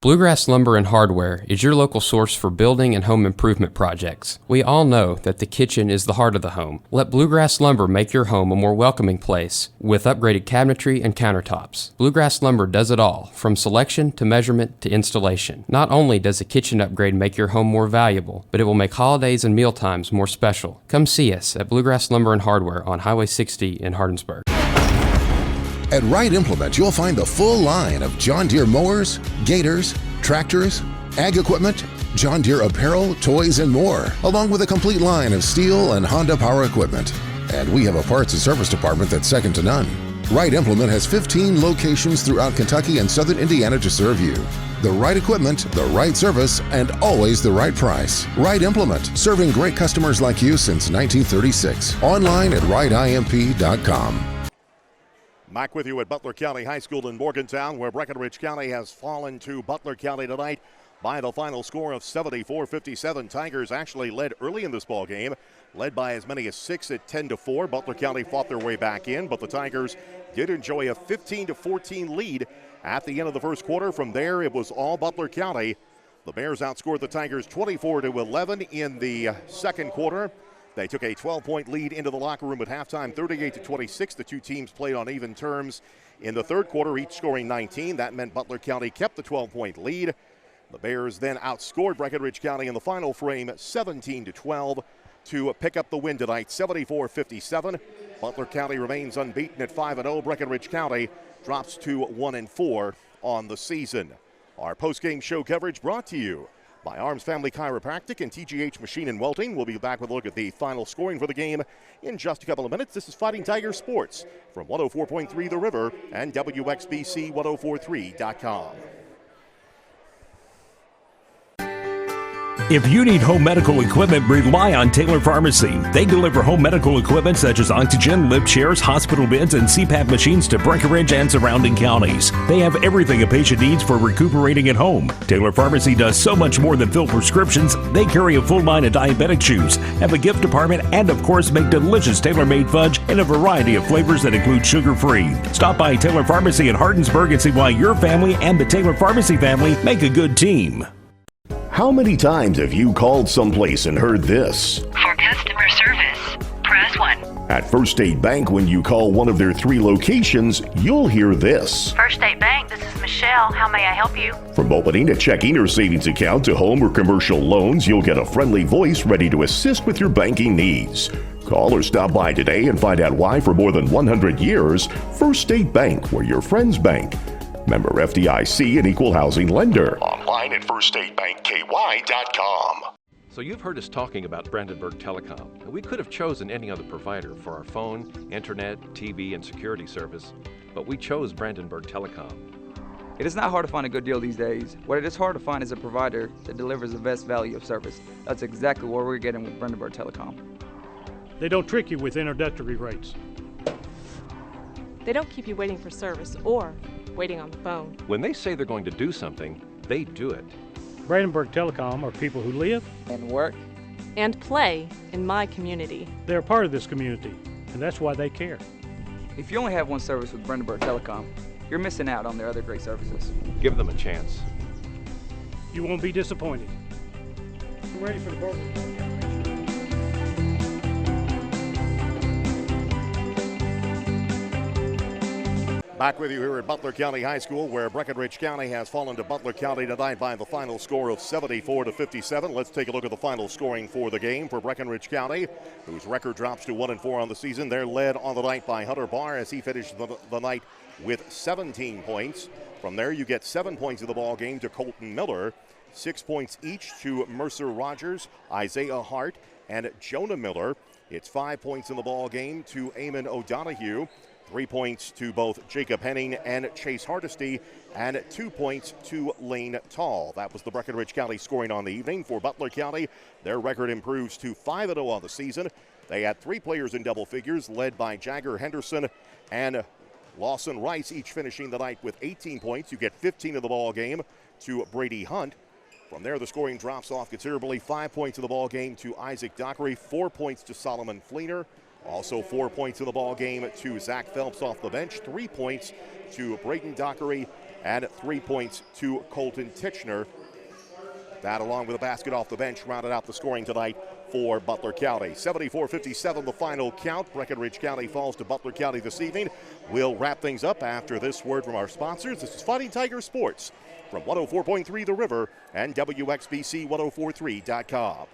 Bluegrass Lumber and Hardware is your local source for building and home improvement projects. We all know that the kitchen is the heart of the home. Let Bluegrass Lumber make your home a more welcoming place with upgraded cabinetry and countertops. Bluegrass Lumber does it all, from selection to measurement to installation. Not only does a kitchen upgrade make your home more valuable, but it will make holidays and mealtimes more special. Come see us at Bluegrass Lumber and Hardware on Highway 60 in Hardinsburg. At Wright Implement, you'll find the full line of John Deere mowers, gators, tractors, ag equipment, John Deere apparel, toys, and more, along with a complete line of Steel and Honda power equipment. And we have a parts and service department that's second to none. Wright Implement has 15 locations throughout Kentucky and southern Indiana to serve you. The right equipment, the right service, and always the right price. Wright Implement, serving great customers like you since 1936. Online at wrightimp.com. Back with you at Butler County High School in Morgantown, where Breckinridge County has fallen to Butler County tonight by the final score of 74-57. Tigers actually led early in this ball game, led by as many as 6 at 10-4. Butler County fought their way back in, but the Tigers did enjoy a 15-14 lead at the end of the first quarter. From there, it was all Butler County. The Bears outscored the Tigers 24-11 in the second quarter. They took a 12-point lead into the locker room at halftime, 38-26. The two teams played on even terms in the third quarter, each scoring 19. That meant Butler County kept the 12-point lead. The Bears then outscored Breckinridge County in the final frame, 17-12, to pick up the win tonight, 74-57. Butler County remains unbeaten at 5-0. Breckinridge County drops to 1-4 on the season. Our post-game show coverage brought to you by Arms Family Chiropractic and TGH Machine and Welding. We'll be back with a look at the final scoring for the game in just a couple of minutes. This is Fighting Tiger Sports from 104.3 The River and WXBC1043.com. If you need home medical equipment, rely on Taylor Pharmacy. They deliver home medical equipment such as oxygen, lift chairs, hospital beds, and CPAP machines to Breckinridge and surrounding counties. They have everything a patient needs for recuperating at home. Taylor Pharmacy does so much more than fill prescriptions. They carry a full line of diabetic chews, have a gift department, and of course make delicious tailor-made fudge in a variety of flavors that include sugar-free. Stop by Taylor Pharmacy in Hardinsburg and see why your family and the Taylor Pharmacy family make a good team. How many times have you called someplace and heard this? For customer service, press 1. At First State Bank, when you call one of their 3 locations, you'll hear this. First State Bank, this is Michelle. How may I help you? From opening a checking or savings account to home or commercial loans, you'll get a friendly voice ready to assist with your banking needs. Call or stop by today and find out why for more than 100 years, First State Bank, where your friends bank. Member FDIC and equal housing lender. Online at firststatebankky.com. So you've heard us talking about Brandenburg Telecom. We could have chosen any other provider for our phone, internet, TV, and security service, but we chose Brandenburg Telecom. It is not hard to find a good deal these days. What it is hard to find is a provider that delivers the best value of service. That's exactly what we're getting with Brandenburg Telecom. They don't trick you with introductory rates. They don't keep you waiting for service or waiting on the phone. When they say they're going to do something, they do it. Brandenburg Telecom are people who live And work. And play in my community. They're part of this community, and that's why they care. If you only have one service with Brandenburg Telecom, you're missing out on their other great services. Give them a chance. You won't be disappointed. I'm ready for the burger. Back with you here at Butler County High School, where Breckinridge County has fallen to Butler County tonight by the final score of 74-57. Let's take a look at the final scoring for the game for Breckinridge County, whose record drops to 1-4 on the season. They're led on the night by Hunter Barr as he finished the night with 17 points. From there, you get 7 points in the ball game to Colton Miller, 6 points each to Mercer Rogers, Isaiah Hart, and Jonah Miller. It's 5 points in the ball game to Eamon O'Donohue, 3 points to both Jacob Henning and Chase Hardesty, and 2 points to Lane Tall. That was the Breckinridge County scoring on the evening. For Butler County, their record improves to 5-0 on the season. They had 3 players in double figures, led by Jagger Henderson and Lawson Rice, each finishing the night with 18 points. You get 15 of the ball game to Brady Hunt. From there, the scoring drops off considerably. 5 points in the ball game to Isaac Dockery, 4 points to Solomon Fleener. Also 4 points in the ball game to Zach Phelps off the bench, 3 points to Braden Dockery, and 3 points to Colton Titchener. That, along with a basket off the bench, rounded out the scoring tonight for Butler County. 74-57 the final count. Breckinridge County falls to Butler County this evening. We'll wrap things up after this word from our sponsors. This is Fighting Tiger Sports from 104.3 The River and WXBC1043.com.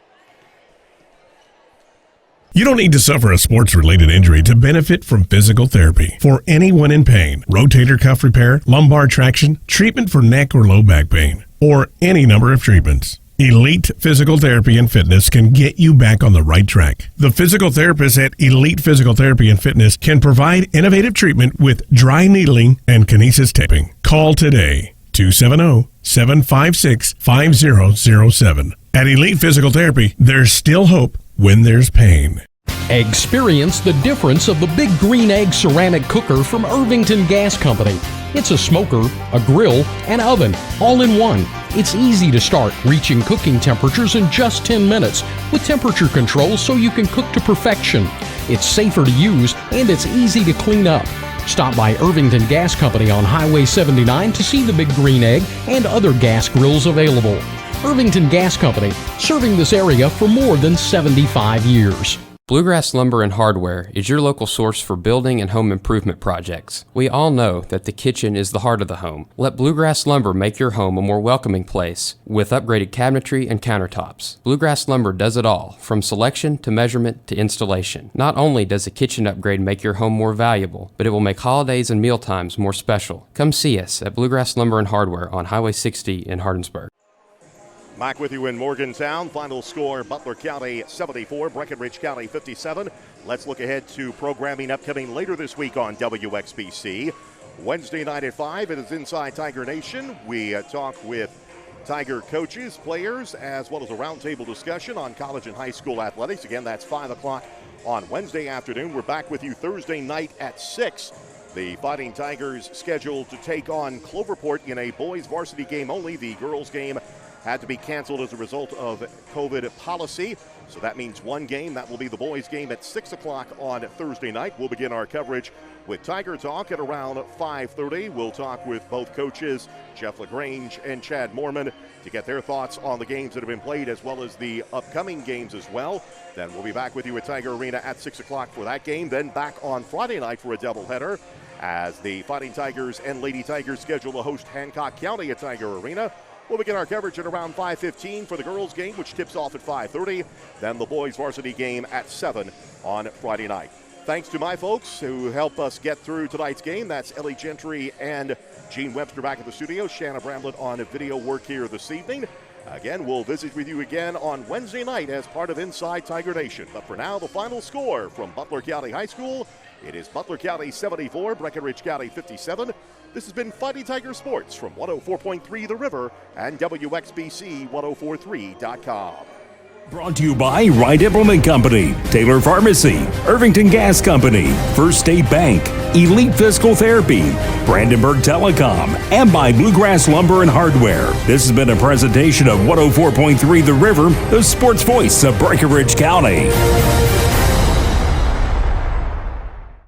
You don't need to suffer a sports-related injury to benefit from physical therapy. For anyone in pain, rotator cuff repair, lumbar traction, treatment for neck or low back pain, or any number of treatments, Elite Physical Therapy and Fitness can get you back on the right track. The physical therapists at Elite Physical Therapy and Fitness can provide innovative treatment with dry needling and kinesis taping. Call today, 270-756-5007. At Elite Physical Therapy, there's still hope when there's pain. Experience the difference of the Big Green Egg ceramic cooker from Irvington Gas Company. It's a smoker, a grill, and oven, all in one. It's easy to start, reaching cooking temperatures in just 10 minutes with temperature controls so you can cook to perfection. It's safer to use and it's easy to clean up. Stop by Irvington Gas Company on Highway 79 to see the Big Green Egg and other gas grills available. Irvington Gas Company, serving this area for more than 75 years. Bluegrass Lumber and Hardware is your local source for building and home improvement projects. We all know that the kitchen is the heart of the home. Let Bluegrass Lumber make your home a more welcoming place with upgraded cabinetry and countertops. Bluegrass Lumber does it all, from selection to measurement to installation. Not only does a kitchen upgrade make your home more valuable, but it will make holidays and mealtimes more special. Come see us at Bluegrass Lumber and Hardware on Highway 60 in Hardinsburg. Back with you in Morgantown. Final score, Butler County 74, Breckinridge County 57. Let's look ahead to programming upcoming later this week on WXBC. Wednesday night at 5, it is Inside Tiger Nation. We talk with Tiger coaches, players, as well as a roundtable discussion on college and high school athletics. Again, that's 5 o'clock on Wednesday afternoon. We're back with you Thursday night at 6. The Fighting Tigers scheduled to take on Cloverport in a boys varsity game only. The girls game had to be canceled as a result of COVID policy. So that means one game. That will be the boys game at 6 o'clock on Thursday night. We'll begin our coverage with Tiger Talk at around 5:30. We'll talk with both coaches, Jeff LaGrange and Chad Moorman, to get their thoughts on the games that have been played as well as the upcoming games as well. Then we'll be back with you at Tiger Arena at 6 o'clock for that game. Then back on Friday night for a doubleheader as the Fighting Tigers and Lady Tigers schedule to host Hancock County at Tiger Arena. We'll begin our coverage at around 5:15 for the girls' game, which tips off at 5:30. Then the boys' varsity game at 7 on Friday night. Thanks to my folks who help us get through tonight's game. That's Ellie Gentry and Gene Webster back at the studio. Shanna Bramlett on video work here this evening. Again, we'll visit with you again on Wednesday night as part of Inside Tiger Nation. But for now, the final score from Butler County High School. It is Butler County 74, Breckinridge County 57. This has been Fighting Tiger Sports from 104.3 The River and WXBC1043.com. Brought to you by Wright Implement Company, Taylor Pharmacy, Irvington Gas Company, First State Bank, Elite Physical Therapy, Brandenburg Telecom, and by Bluegrass Lumber and Hardware. This has been a presentation of 104.3 The River, the sports voice of Breckinridge County.